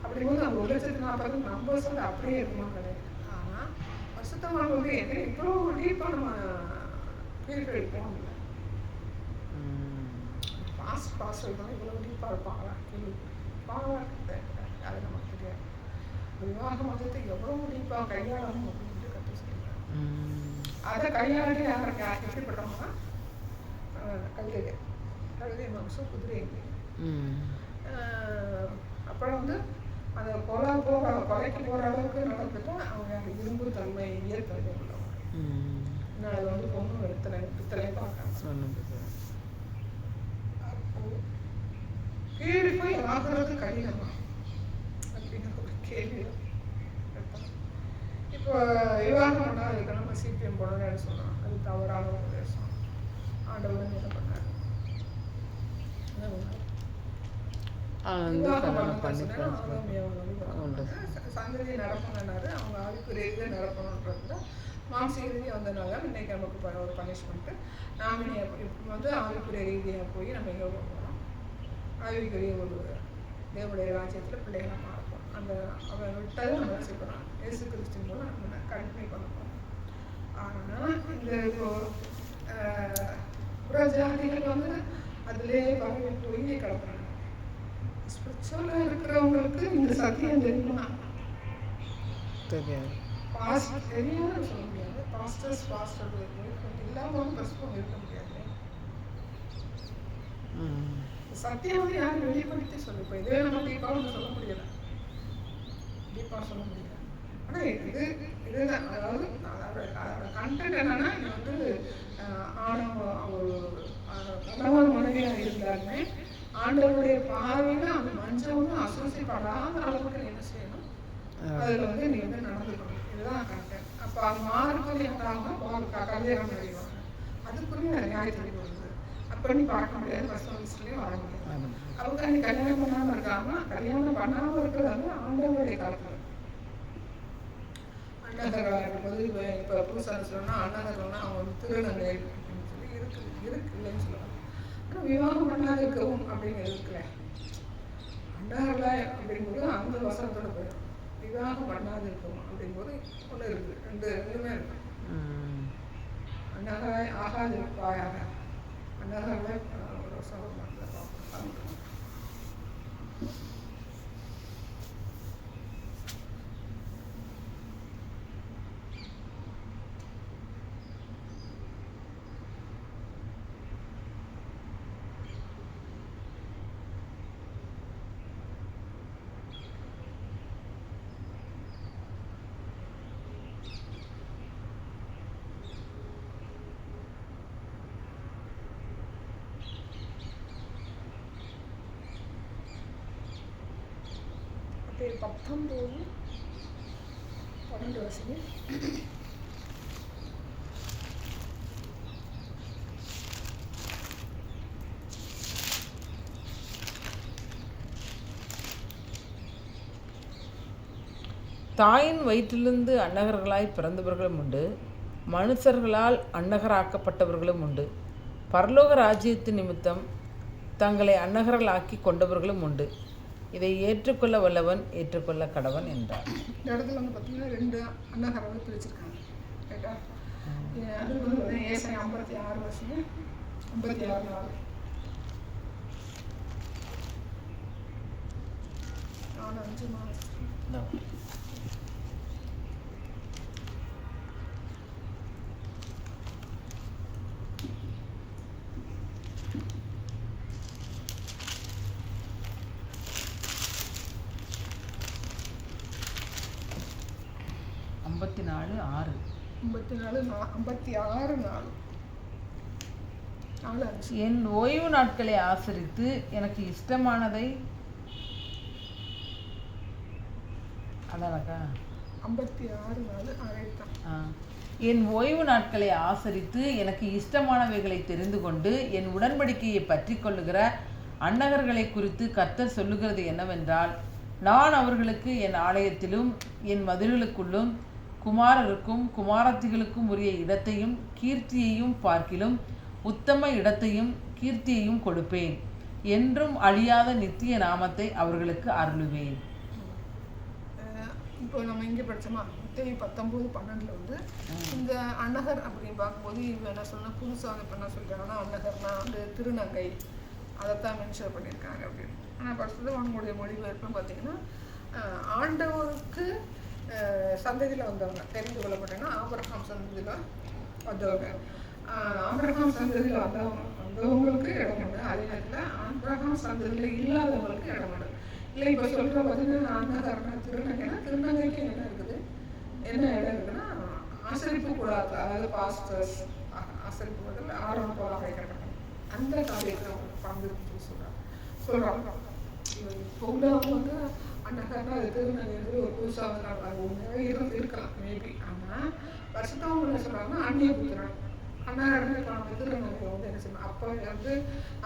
அப்படிங்கும்போது அந்த 1,40,000 நம்பர்ஸ் வந்து அப்படியே இருக்குமா கிடையாது. ஆனால் வருஷத்தமாக வந்து என்ன இவ்வளோ டீப்பாக நம்ம பீரியட் எடுப்போம் இல்லை. பாஸ்ட் இருக்கணும் இவ்வளோ டீப்பாக இருப்பாங்களா கேள்வி பாவாக அது நமக்கு தெரியாது. விவாக மதத்தை எவ்வளவு டீப்பாக கையாளணும் அப்படின்ட்டு கற்று சொல்லியிருக்காங்க. அதை கையாளி யாருக்கு எப்படிப்பட்டவங்கன்னா கழுதை மாம்சம் குதிரை. அப்புறம் வந்து அந்த கொலைக்கு போகிற அளவுக்கு நடந்துட்டு அவங்க அந்த இரும்பு தன்மை இயற்கை உள்ளவங்க. இன்னும் அதை வந்து பொண்ணு பித்தளை பார்க்காங்க. கீழே போய் ஆகிறது கடினமா அப்படிங்கிற ஒரு கேள்வி. இப்போ விவாகம் பண்ணால் அதுக்கு நம்ம சிபிஎம் போடணும்னு சொன்னோம். அது தவறான உபதேசம். ஆண்டவர் என்ன பண்ணார்? சந்ததி நடப்பணுன்னாரு. அவங்க ஆவிக்குரிய இதை நடப்பணுன்றது மாம்ச ரீதியாக வந்ததுனால இன்னைக்கு நமக்கு ஒரு பனிஷ்மெண்ட்டு. நாமினியாக இப்போ வந்து ஆவிக்குரிய ரீதியாக போய் நம்ம எங்கே போகிறோம்? ஆவிக்குரிய ஒரு தேவனுடைய ராஜ்யத்தில் பிள்ளைகளை மாறப்போம். அந்த அவன் விட்டதை நம்ம வச்சுக்கிறோம். இயேசு கிறிஸ்டின் மூலம் நம்ம கண்டினியூ பண்ண போகிறோம். ஆனால் இந்த இப்போ புறஜாதிகள் வந்து அதிலே பரவி போய் கிடக்குறாங்க. ஸ்பிரிச்சுவலாக இருக்கிறவங்களுக்கு இந்த சத்தியம் தெரியுமா? தெரியாது. தெரியாது சொல்ல முடியாது. பாஸ்டர்ஸ் இல்லாமல் பிரஸ்பம் இருக்க முடியாது. சத்தியம் வந்து யாரும் வெளிப்படுத்தி சொல்லு. இப்போ இதே நம்ம டீப்பாக சொல்ல முடியலை. டீப்பாக சொல்ல முடியல. ஆனால் இதுதான் அதாவது அதோட கண்டென்ட் என்னன்னா இது வந்து ஒரு கணவன் மனைவியாக இருந்தாலுமே ஆண்டவருடைய பார்வையில் அந்த மஞ்சள் வந்து அசோசியப்படாத அளவுக்கு நீ என்ன செய்யணும்? அதில் வந்து நீ வந்து நடந்துக்கணும். இதுதான் கண்டென்ட். அப்போ அது மாறுபடி இருந்தாலும் கல்யாணம் பண்ணிடுவாங்க. அதுக்குரிய நியாயத்தடி வருது. பண்ணி பார்க்க முடியாது. ஃபர்ஸ்ட் லிஸ்ட்லேயும் வர முடியாது. அவங்க நீ கல்யாணம் பண்ணாமல் இருக்காங்க. கல்யாணம் பண்ணாமல் இருக்கிறது ஆண்டவருடைய காலத்தில் அண்ணாதர்களாக இருக்கும்போது இப்போ புதுசாக சொல்லணும்னா அண்ணாதர்கள்னா அவங்க வந்து திருநங்கை அப்படின்னு சொல்லி இருக்கு இல்லைன்னு சொல்லுவாங்க. ஆனால் விவாகம் பண்ணாத இருக்கவும் அப்படின்னு இருக்குல்ல. அண்ணாதர்களாக அப்படிங்கும்போது அந்த வசனத்தோட போயிடும். விவாகம் பண்ணாது இருக்கவும் அப்படிங்கும்போது ஒன்று இருக்குது. ரெண்டுமே இருக்கு. அண்ணாதராய் ஆகாது வாயாக அண்ணாதர்களே ஒரு சகோதரத்தை பார்க்கணும். அப்படியே 19:12 வருஷம் தாயின் வயிற்றிலிருந்து அன்னகர்களாய் பிறந்தவர்களும் உண்டு, மனுஷர்களால் அன்னகராக்கப்பட்டவர்களும் உண்டு. பரலோக ராஜ்யத்து நிமித்தம் தங்களை அன்னகர்களாக்கி கொண்டவர்களும் உண்டு. இதை ஏற்றுக்கொள்ள வல்லவன் ஏற்றுக்கொள்ள கடவன் என்றார். இந்த இடத்துல வந்து பார்த்தீங்கன்னா 2 அன்னகரை வந்து பிரிச்சிருக்காங்க. ரைட்டா? அது வந்து ஏசாயா 56 வருஷம் 56 4 5 மாதம் 54:6 56 4 என் ஓய்வு நாட்களை ஆசரித்து எனக்கு இஷ்டமானதை அதானக்கா 56 4 அரைத்தான். என் ஓய்வு நாட்களை ஆசரித்து எனக்கு இஷ்டமானவைகளை தெரிந்து கொண்டு என் உடன்படிக்கையை பற்றி கொள்ளுகிற அன்னகர்களை குறித்து கர்த்தர் சொல்லுகிறது என்னவென்றால், நான் அவர்களுக்கு என் ஆலயத்திலும் என் மதில்களுக்குள்ளும் குமாரருக்கும் குமாரத்திகளுக்கும் உரிய இடத்தையும் கீர்த்தியையும் பார்க்கிலும் உத்தம இடத்தையும் கீர்த்தியையும் கொடுப்பேன். என்றும் அழியாத நித்திய நாமத்தை அவர்களுக்கு அருளுவேன். இப்போ நம்ம இங்கே படித்தோமா 19:12 வந்து இந்த அன்னகர் அப்படின்னு பார்க்கும்போது இவங்க என்ன சொல்லணும், புதுசாக இப்போ என்ன சொல்லிட்டாங்கன்னா அன்னகர்னா வந்து திருநங்கை, அதைத்தான் மென்ஷன் பண்ணியிருக்காங்க அப்படின்னு. ஆனால் படித்தது அவங்களுடைய மொழிபெயர்ப்புன்னு பார்த்தீங்கன்னா ஆண்டவருக்கு சந்ததியில் வந்தவங்க, தெரிந்து கொள்ளப்பட்டேன்னா ஆபிரகாம் சந்ததியில் வந்தவங்க. ஆபிரகாம் சந்ததியில் வந்தவங்களுக்கு இடம் உண்டு, அதே நேரத்தில் ஆபிரகாம் சந்ததியில் இல்லாதவங்களுக்கு இடம் உண்டு. இல்லை இப்போ சொல்கிற பார்த்தீங்கன்னா அன்னகர்னா திருநங்கைனா திருநங்கைக்கு என்ன இருக்குது, என்ன இடம் இருக்குன்னா ஆசரிப்பு கூடாது, அதாவது பாஸ்டர்ஸ் ஆசரிப்பு கூடாது ஆரோன் போல வைக்கப்பட்டாங்க அந்த காரியத்தில் பங்கு சொல்கிறாங்க. இப்போ உள்ளவங்க வந்து அன்னகர்னா அது திருநங்கை ஒரு புதுசாக ஒன்றாக இருக்கலாம் மேபி. ஆனால் வருஷத்தவங்க என்ன சொல்கிறாங்கன்னா அந்நிய புத்திரன் அன்னகர் திருநங்கை வந்து என்ன செய்யணும், அப்போ வந்து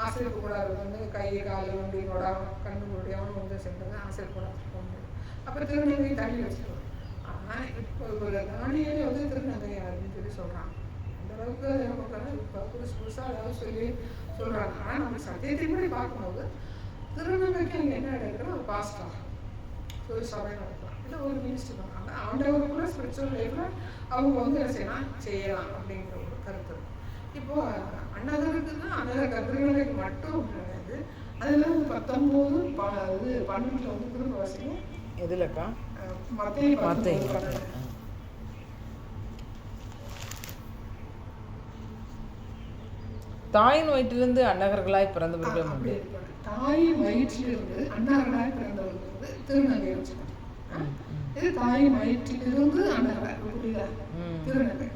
ஆசிரியப்பு கூடாது வந்து கை கால் வண்டி நோடா கண்ணு முடியாமல் வந்து சென்றது ஆசிரியப்பு கூடாது போக முடியும். அப்புறம் திருநங்கை தள்ளி வச்சுருவோம். ஆனால் இப்போ ஒரு தானியே வந்து திருநங்கை அப்படின்னு சொல்லி சொல்கிறாங்க. அந்த அளவுக்கு நமக்கு இப்போ புதுசாக அதாவது சொல்லி சொல்கிறாங்க. ஆனால் நம்ம சத்தியத்தை முன்னாடி பார்க்கும்போது திருநங்கைக்கு அங்கே என்ன எடுக்கிறோம், ஒரு பாஸ்டா ஒரு சபை நடக்கலாம், இல்லை ஒரு மினிஸ்டர் பண்ணாங்க. ஆண்டவருக்குள்ள ஸ்பிரிச்சுவல் லைஃப்பில் அவங்க வந்து என்ன செய்யலாம் அப்படிங்கிற ஒரு கருத்து. இப்போ அன்னகருக்குன்னா அன்னகர் திருநங்கைக்கு மட்டும் கிடையாது. அதில் 19:12 வந்து திரும்ப வசனம் எதுலக்கா மத்தேயு தாயின் வயிற்றிலிருந்து அன்னகர்களாய் பிறந்தவர்களும் உண்டு. தாயின் வயிற்றிலிருந்து அன்னகர்களாய் பிறந்தவர்கள் வந்து திருநங்கை வச்சுக்கணும். இது தாயின் வயிற்றிலிருந்து அன்னகர் திருநங்கை.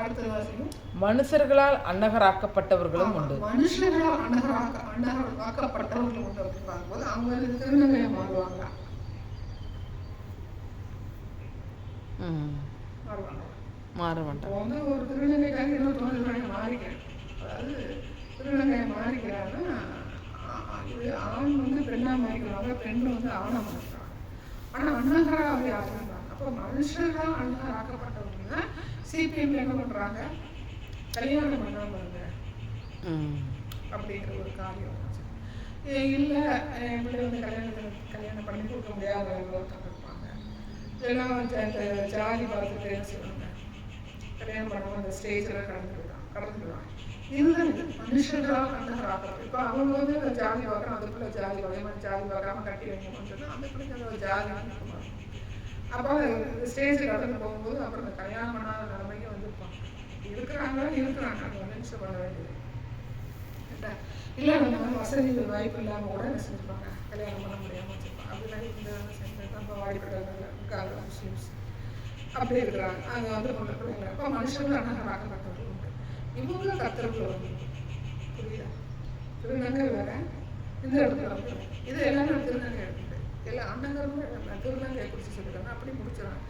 அடுத்த வாசிக்கும் மனுஷர்களால் அன்னகராக்கப்பட்டவர்களும் உண்டு. மனுஷர்களால் அன்னகராக்கப்பட்டவர்களும் உண்டு அப்படின்னு பார்க்கும்போது அவங்க திருநங்கையை மாறுவாங்க. மாற மாட்டாங்க. வந்து ஒரு திருநங்கைக்காக இன்னொரு மாறிக்கிறேன். அதாவது திருநங்கையை மாறிக்கிறாங்கன்னா ஆண் வந்து பெண்ணா மாறிக்கிறாங்க, பெண் வந்து ஆணை மாறிக்கிறாங்க. ஆனால் அன்னகராக யாருறாங்க. அப்போ மனுஷர்களால் அன்னகராக்கப்பட்டவங்க சிபிஎம்ல என்ன பண்ணுறாங்க, கல்யாணம் பண்ணாமல் அப்படிங்கிற ஒரு காரியம் இல்லை. இப்படி வந்து கல்யாணம் பண்ணி கொடுக்க முடியாதவங்க இருப்பாங்க. இல்லைன்னா ஜாதி பார்த்துட்டு என்ன செய்வாங்க, கல்யாணம் பண்ணாமல் அந்த ஸ்டேஜில் கடந்துடுவாங்க. இதுதான் மனுஷர்களால் அன்னகராக்கப்படும். இப்போ அவங்க வந்து ஜாதி பார்க்குறோம், அதுக்குள்ள ஜாதி வகையான ஜாதி பார்க்காம கட்டி வைக்கணும்னு சொன்னால் அந்த பிள்ளைங்க ஒரு ஜாதி இருக்குமா. அப்போ ஸ்டேஜ் கடந்து போகும்போது அப்புறம் இந்த கல்யாணம் பண்ணாத நிலைமைக்கு வந்துருப்பாங்க. இருக்கிறாங்க அந்த நிமிஷம் பண்ண வேண்டியது இல்லை. நம்ம வசதி வாய்ப்பு இல்லாமல் கூட என்ன செஞ்சுருப்பாங்க, கல்யாணம் பண்ண முடியாமல் வச்சுருப்பாங்க. அப்படிலாம் இந்த செஞ்சு நம்ம வாடிப்பட்டாங்க முஸ்லீம்ஸ் அப்படி இருக்கிறாங்க. அங்கே வந்து கொண்டு பிள்ளைங்க இப்போ மனுஷர்கள் அன்னகராக்கப்பட்டவர்கள் உண்டு. இவங்க கத்தர்கள் வந்து புரியுதா, திருநங்கை வேற இந்த இடத்துல வந்து இது எல்லாமே திருநங்கை எடுத்துட்டு எல்லா அன்னகரும் திருநங்கையை குறித்து சொல்லிட்டாங்க. அப்படி முடிச்சிடறாங்க.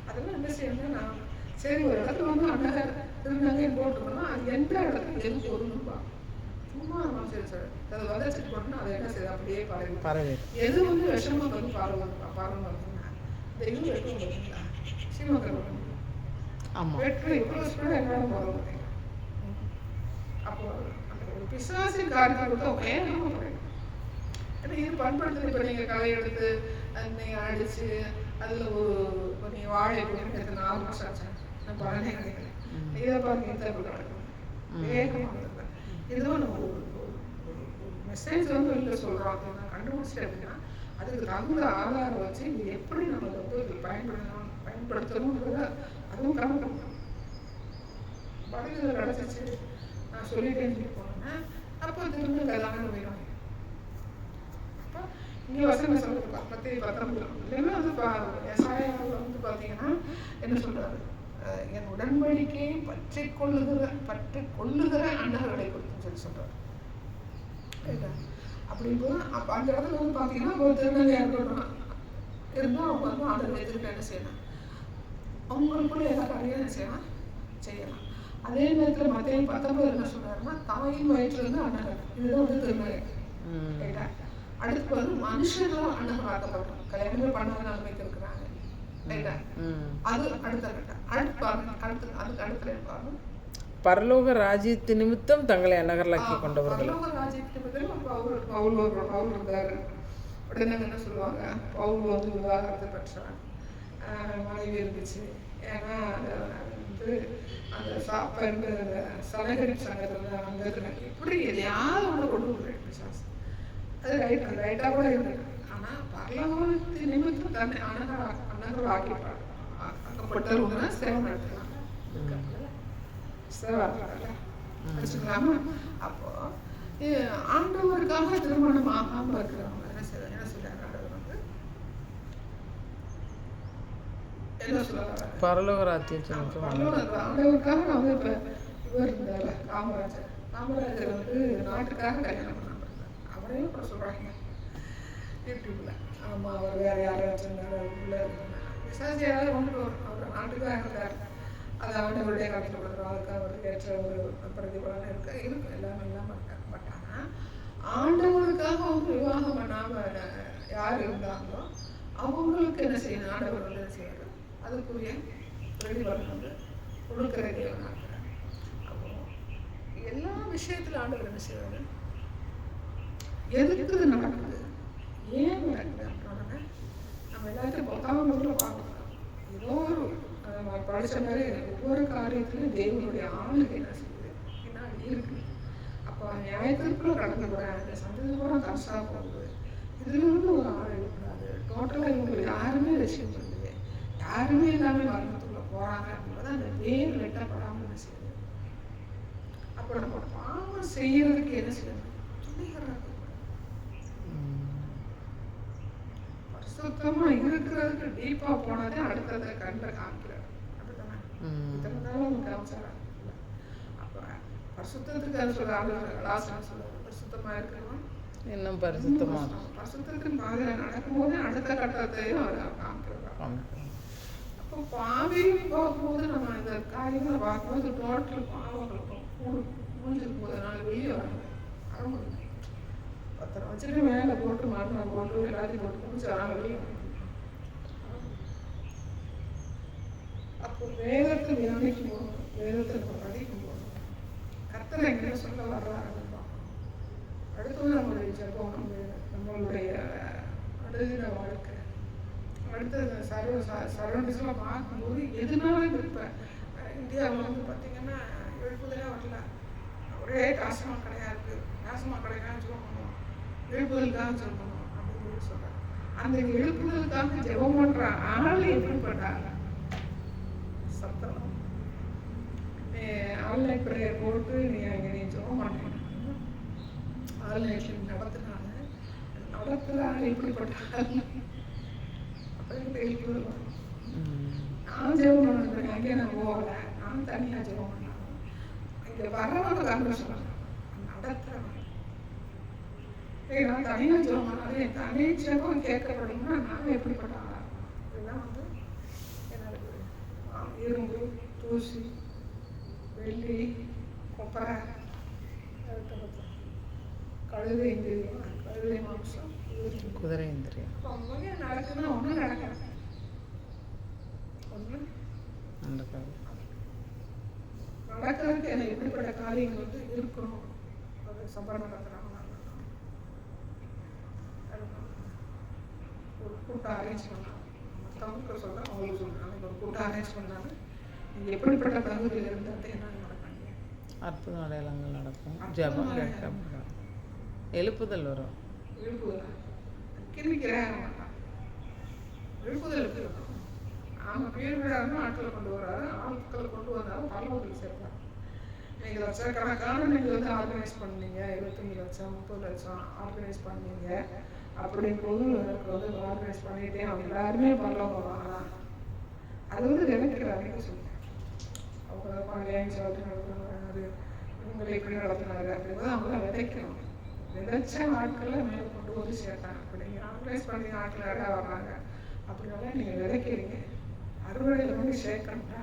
அதெல்லாம் என்ன செய்யணும், நான் சரி ஒரு இடத்துல வந்து அன்னகர் திருநங்கை போட்டுக்கணும்னா அது எந்த இடத்துல எது பொருள்னு பார்க்கணும். சும்மா சரி சார் அதை வதச்சிட்டு போட்டோம்னா அதை என்ன செய்யுது அப்படியே பரவி எது வந்து விஷமாக வந்து பரவ வருதுன்னா இந்த இது வெட்டும் பார்த்தீங்களா, சீமக்கர் வெட்டு இவ்வளோ ஸ்பீடாக என்னோட பரவ பார்த்தீங்களா. அப்போ அந்த ஒரு பிசாசின் காரியத்தை கொடுத்தா வேகமாக குறையும். ஏன்னா இது பண்படுத்துறது. இப்போ நீங்கள் களை எடுத்து நீங்கள் அடித்து அதில் ஒரு நீங்கள் வாழை எடுத்து 4 மாதம் ஆச்சு நான் பலனே கிடைக்கல. இதை பாருங்க எந்த கிடக்கும் வேகமாக. இதுவும் நம்ம ஒரு மெசேஜ் வந்து வெளியில் சொல்கிறோம் அப்படின்னா கண்டுபிடிச்சிட்டு அப்படின்னா அதுக்கு தகுந்த ஆதாரம் வச்சு இது எப்படி நம்ம வந்து பயன்படுத்தணுன்றத அதுவும் கவனிக்கணும். படகுல கிடச்சிச்சு நான் சொல்லிட்டேன்னு சொல்லி போனேன்னா அப்போ திரும்ப கல்யாணம் வேணும். அப்போ இங்கே வசனம் சொல்லிருக்கா 19 இல்லைன்னா அது விவசாயிகள் வந்து பார்த்தீங்கன்னா என்ன சொல்றாரு, என் உடன்படிக்கையை பற்றி கொள்ளுகிற அண்ணர்களை குறித்து சொல்லி சொல்றாரு. அப்படிங்கும்போது அப்போ அந்த இடத்துல வந்து பார்த்தீங்கன்னா ஒரு திருநங்கையாக இருக்கட்டும் இருந்தால் அவங்க வந்து ஆண்டவரை எதிர்ப்பு என்ன செய்யலாம், அவங்களுக்குள்ள ஏதாவது காரியம் என்ன செய்யலாம். அதே நேரத்தில் மத்திய 19 என்ன சொல்றாருன்னா தாயின் வயிற்றுலேருந்து அண்ணகர், இதுதான் வந்து திருநங்கை. ரைட்டா? அடுத்து வந்து மனுஷர்களும் அண்ணகர் ஆக்கப்படுறாங்க, கல்யாணமே பண்ணாத நிலைமைக்கு இருக்கிறாங்க. ரைட்டா? அது அடுத்த கட்டம். அடுத்து பாருங்க, அதுக்கு அடுத்த பாருங்க, பரலோக ராஜ்யத்து நிமித்தம் தங்களை அநகரலாக்கி கொண்டவர்கள். பரலோக ராஜ்யத்து நிமித்தம் பவுல் இருந்தாரு. உடனே என்ன சொல்லுவாங்க, பவுல் வந்து விவாகரத்தை பெற்றான், மனைவி இருந்துச்சு. ஏன்னா வந்து அந்த சாப்பாடு சலகரிப்பு சங்கத்தில் அங்கே இப்படி எதையாவது ஒன்று கொண்டு விடுறேன் பிசாசு. அது ரைட்டாக கூட இருந்தது. ஆனால் பரலோகத்து நிமித்தம் தன்னை அண்ணர்கள் ஆக்கப்பட்டவங்கன்னா சேவை நடத்தலாம். அப்போ ஆண்டவருக்காக திருமணம் ஆகாம இருக்கிறவங்க என்ன சொல்றாங்க, என்ன சொல்றாங்க, பரலோக ராஜ்யம் ஆண்டவருக்காக வந்து இப்ப இவர் இருந்தாரு காமராஜர் வந்து நாட்டுக்காக கல்யாணம் பண்ணாங்க. அவரையும் கூட சொல்றாங்க யூடியூப்ல. ஆமா, அவர் வேற யாரும் வச்சிருந்தாரு உள்ள விசாரிச்சு யாராவது கொண்டு அவர் நாட்டுக்காக இருந்தார். அது ஆண்டவருடைய காலத்தில் கொடுக்குறோம், அதுக்கு அவருக்கு ஏற்ற ஒரு பிரதிபலன் இருக்கு எல்லாமே இல்லாமல் இருக்காங்க. பட் ஆனால் ஆண்டவருக்காக வந்து விவாகம் பண்ணாமல் யார் இருந்தாங்களோ அவங்களுக்கு என்ன செய்யணும், ஆண்டவர்கள் என்ன செய்யணும், அதுக்குரிய பிரதிபலன் வந்து கொடுக்குற தேவனாக இருக்கிறாங்க. அப்போ எல்லா விஷயத்துல ஆண்டவர் என்ன செய்வாரு, எதுக்கு இது நடக்குது, ஏன் நடக்குது அப்படின்னா நம்ம எல்லாத்தையும் பொத்தாமல் பார்க்கணும். ஏதோ ஒரு படித்த மாதிரி ஒவ்வொரு காரியத்திலும் தேவனுடைய ஆளுகை என்ன செய்யுது பின்னாடி இருக்கு. அப்போ நியாயத்திற்குள்ள கடந்து போகிறேன், அந்த சந்ததி பூரா கஷ்டாக போகுது, இதுலேருந்து ஒரு ஆள் இருக்கக்கூடாது. டோட்டலாக இவங்க யாருமே ரசிக்க பண்ணுது, யாருமே எல்லாமே மரணத்துக்குள்ள போகிறாங்க அப்படின்றத அந்த வேர் வெட்டப்படாமல் என்ன செய்யுது. அப்போ நம்ம பாவம் செய்யறதுக்கு என்ன செய்யணும், துணிகராக பரிசுத்தமாக இருக்கிறதுக்கு டீப்பாக போனதே அடுத்ததை கண்ட காமிக்கிறார். அப்ப பரிசுத்தத்துக்கு அது சொல்றாங்க, பரிசுத்தமா இருக்கிறவன் இன்னும் பரிசுத்தமா பரிசுத்தத்தின் பாதையில நடக்கும்போது அடுத்த கட்டத்தையும் அவர் காமிக்கிறார். அப்போ பாவியும் பார்க்கும்போது நம்ம இந்த காரியங்களை பார்க்கும்போது டோட்டல் பாவங்களுக்கும் மூஞ்சிருக்கும் போது நாள் வெளியே வராங்க. ஒருத்தரை வச்சுட்டு மேலே போட்டு மரணம் போட்டு எல்லாத்தையும் போட்டு முடிச்சு ஆனால் வெளியே. அப்போ வேதத்தை தியானிக்கும் போது, வேதத்தை நம்ம படிக்கும் போது கர்த்தர் எங்கே சொல்ல வர்றாருன்னு பார்க்கணும். அடுத்தது நம்மளுடைய ஜெபம், நம்மளுடைய அடுத்த வாழ்க்கை, அடுத்தது சரௌண்டிங்ஸ்லாம் பார்க்கும்போது எதுனாலும் இப்போ இந்தியாவில் வந்து பார்த்தீங்கன்னா எழுப்புதலே வரல, ஒரே டாஸ்மாக கிடையாது, டாஸ்மாக கிடைக்காது ஜெபம் பண்ணுவோம், எழுப்புதலுக்காக ஜெபம் பண்ணுவோம் அப்படின்னு சொல்கிறாங்க. அந்த எழுப்புதலுக்காக ஜெபம் பண்ணுற ஆள் எப்படிப்பட்டாங்க, சத்தம் ஆன்லைன் ப்ரேயர் போட்டு நீ ஜெபம் பண்ண ஆன்லைன் நடத்துகிறாங்க இப்படிப்பட்ட நான் ஜெபம் பண்ணுறேன், அங்கே நான் போகலை, நான் தனியாக ஜெபம் பண்ணேன். இங்கே வரவங்க காரணம் சொல்லுவாங்க நடத்துகிறேன், நான் தனியாக ஜெபம் பண்ணாலே என் தனி ஜெபம் கேட்கப்படும்னா நான் எப்படிப்பட்டாங்க. இதெல்லாம் வந்து இரும்பு, தூசி, வெள்ளி, கொப்பரை, கழுதை இந்திரியம், கழுதை மாம்சம், குதிரை இந்திரியம் ஒன்றுமே நடக்குதுன்னா ஒன்றும் நடக்காது. ஒன்றும் நடக்கிறதுக்கு எனக்கு எப்படிப்பட்ட காரியங்கள் வந்து இருக்கணும். அது சம்பளம் நடத்துகிறாங்க, கூட்டம் அரேஞ்ச் பண்ணாங்க. மற்றவங்களுக்கு சொல்கிறேன், அவங்களுக்கு சொல்கிறேன். அன்றைக்கி ஒரு கூட்டம் அரேஞ்ச் பண்ணாங்க. நீங்கள் எப்படிப்பட்ட தகுதியில் இருந்தால் என்ன நடப்பாங்க? அற்புத அடையாளங்கள் நடக்கும், ஜெபம் கேட்கப்படும், எழுப்புதல் வரும். எழுப்புதல் கிருமிக்கிறேன் மாட்டான், எழுப்புதல் எப்படி இருக்கும்? அவங்க பேர் விழாருன்னு ஆட்களை கொண்டு வர்றாரு, ஆட்களை கொண்டு வந்தாலும் பரலோகத்தில் சேர்ப்பார். நீங்கள் லட்சக்கணக்கான நீங்கள் வந்து ஆர்கனைஸ் பண்ணீங்க, 25 லட்சம் 30 லட்சம் ஆர்கனைஸ் பண்ணீங்க. அப்படின் போது எனக்கு வந்து ஆர்கனைஸ் பண்ணிட்டே அவங்க எல்லாருமே பரலோகம் வாங்கலாம். அது வந்து நினைக்கிறாருன்னு சொல்லுவேன். அவங்க பழைய சொல்லிட்டு நடத்துனாரு, இவங்களை எப்படி நடத்தினாரு அப்படிங்கிறது அவங்கள விதைக்கணும். விதைச்ச ஆட்களை மேலே கொண்டு வந்து சேர்த்தாங்க. அப்படி நீங்கள் ஆர்கனைஸ் பண்ணி ஆட்கள் நிறையா வர்றாங்க அப்படின்னால நீங்கள் விதைக்கிறீங்க, அறுவடையில் வந்து சேர்க்கணும்னா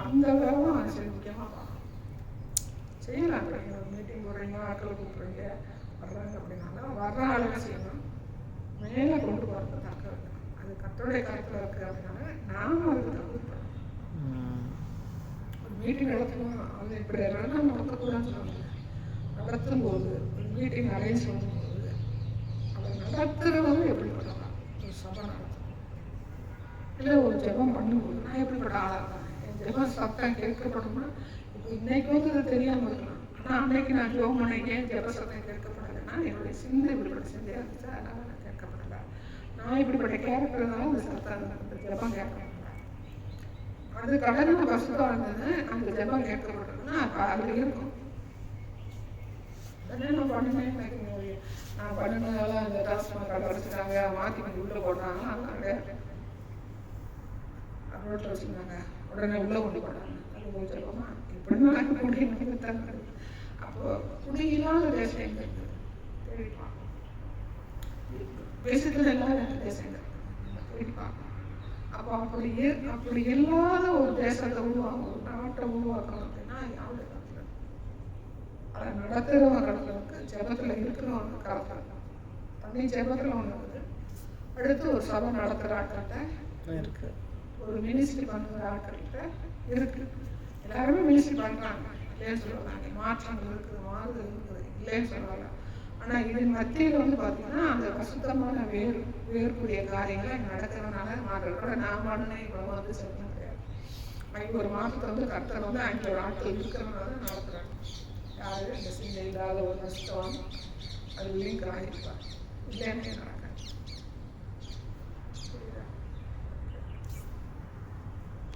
அந்த வேலை சரி முக்கியமாக பார்க்கணும். செய்யலாம். அப்படிங்க ஒரு மீட்டிங் போடுறீங்க, ஆட்களை கூப்பிட்றீங்க, வர்றாங்க அப்படின்னால வர்ற ஆளுங்க செய்யணும், மேலே கொண்டு போகிறது தக்க வைக்கணும். அது கர்த்தருடைய கருத்தில் இருக்குது அப்படின்னால நாம அதுக்கு தகுதிப்படணும். ஒரு மீட்டிங் நடத்தணும், அது இப்படி எல்லாம் நடத்தக்கூடாதுன்னு சொல்லுவாங்க. நடத்தும்போது ஒரு மீட்டிங் அரேஞ்ச் பண்ணும்போது அதை நடத்துகிறவங்க எப்படிப்பட்டவங்க? ஒரு சபை நடத்தணும், இல்லை ஒரு ஜெபம் பண்ணும்போது நான் எப்படிப்பட்ட ஆளாக இருக்கேன்? என் ஜெபம் சத்தம் கேட்கப்படும்னா இப்போ இன்னைக்கு வந்து அது தெரியாமல் இருக்கலாம். ஆனால் அன்னைக்கு நான் ஜெபம் பண்ண ஏன் ஜெப சத்தம் கேட்கப்படலைன்னா என்னுடைய சிந்தை இப்படிப்பட்ட சிந்தையாக இருந்துச்சு, அதனால் நான் கேட்கப்படலை. நான் இப்படிப்பட்ட கேட்கறதுனால அந்த சத்தம் அந்த ஜெபம் கேட்கப்படலை. அது கடனை பசுத்தாக இருந்தது, அந்த ஜெபம் கேட்கப்பட்டதுன்னா அது இருக்கும். அதே நான் பண்ணினேன், நான் பண்ணினதால அந்த டாஸ்மாக கடை அடிச்சுட்டாங்க, மாற்றி கொஞ்சம் உள்ளே போடுறாங்க, அதெல்லாம் கிடையாது. ரோட்டில் வச்சுருந்தாங்க, உடனே உள்ளே கொண்டு போனாங்க. அது போய் சொல்லுவோமா இப்படின்னா குடி தாங்க. அப்போ குடியில்லாத தேசம் எங்கே இருக்குது தேடிப்பாங்க. தேசத்தில் இல்லாத தேசங்கள் தேடிப்பாங்க. அப்போ அப்படி இல்லாத ஒரு தேசத்தை உருவாக்கணும், ஒரு நாட்டை உருவாக்கணும் அப்படின்னா யாருடைய காலத்தில் அதை நடத்துகிறவங்க கடத்துறதுக்கு ஜெபத்தில் இருக்கிறவங்க காலத்தில் தண்ணி ஜெபத்தில் ஒன்று இருக்குது. அடுத்து ஒரு சபை நடத்துகிற ஆட்கள்கிட்ட இருக்குது, ஒரு மினிஸ்ட்ரி பண்ணுற ஆட்கள்கிட்ட இருக்குது. எல்லாருமே மினிஸ்ட்ரி பண்ணுறாங்க, இல்லைன்னு சொல்லுவாங்க. மாற்றங்கள் இருக்குது, மாறுதல் இருக்குது, இல்லைன்னு சொல்லுவாங்க. ஆனால் இதன் மத்தியில் வந்து பார்த்தீங்கன்னா அந்த பசுத்தமான வேறுபுரிய காரியங்களை நடக்கிறதுனால மாறுறதோட நான் பண்ணேன் இவ்வளோ வந்து சொல்லணும் கிடையாது. ஒரு மாற்றத்தை வந்து கர்த்தர் வந்து அங்கே ஒரு ஆட்கள் இருக்கிறதுனால நடத்துகிறாங்க. யாரு இந்த சிந்தை இல்லாத ஒரு நஷ்டம் அது லிங்க் ஆகிருப்பாங்க, இல்லைன்னு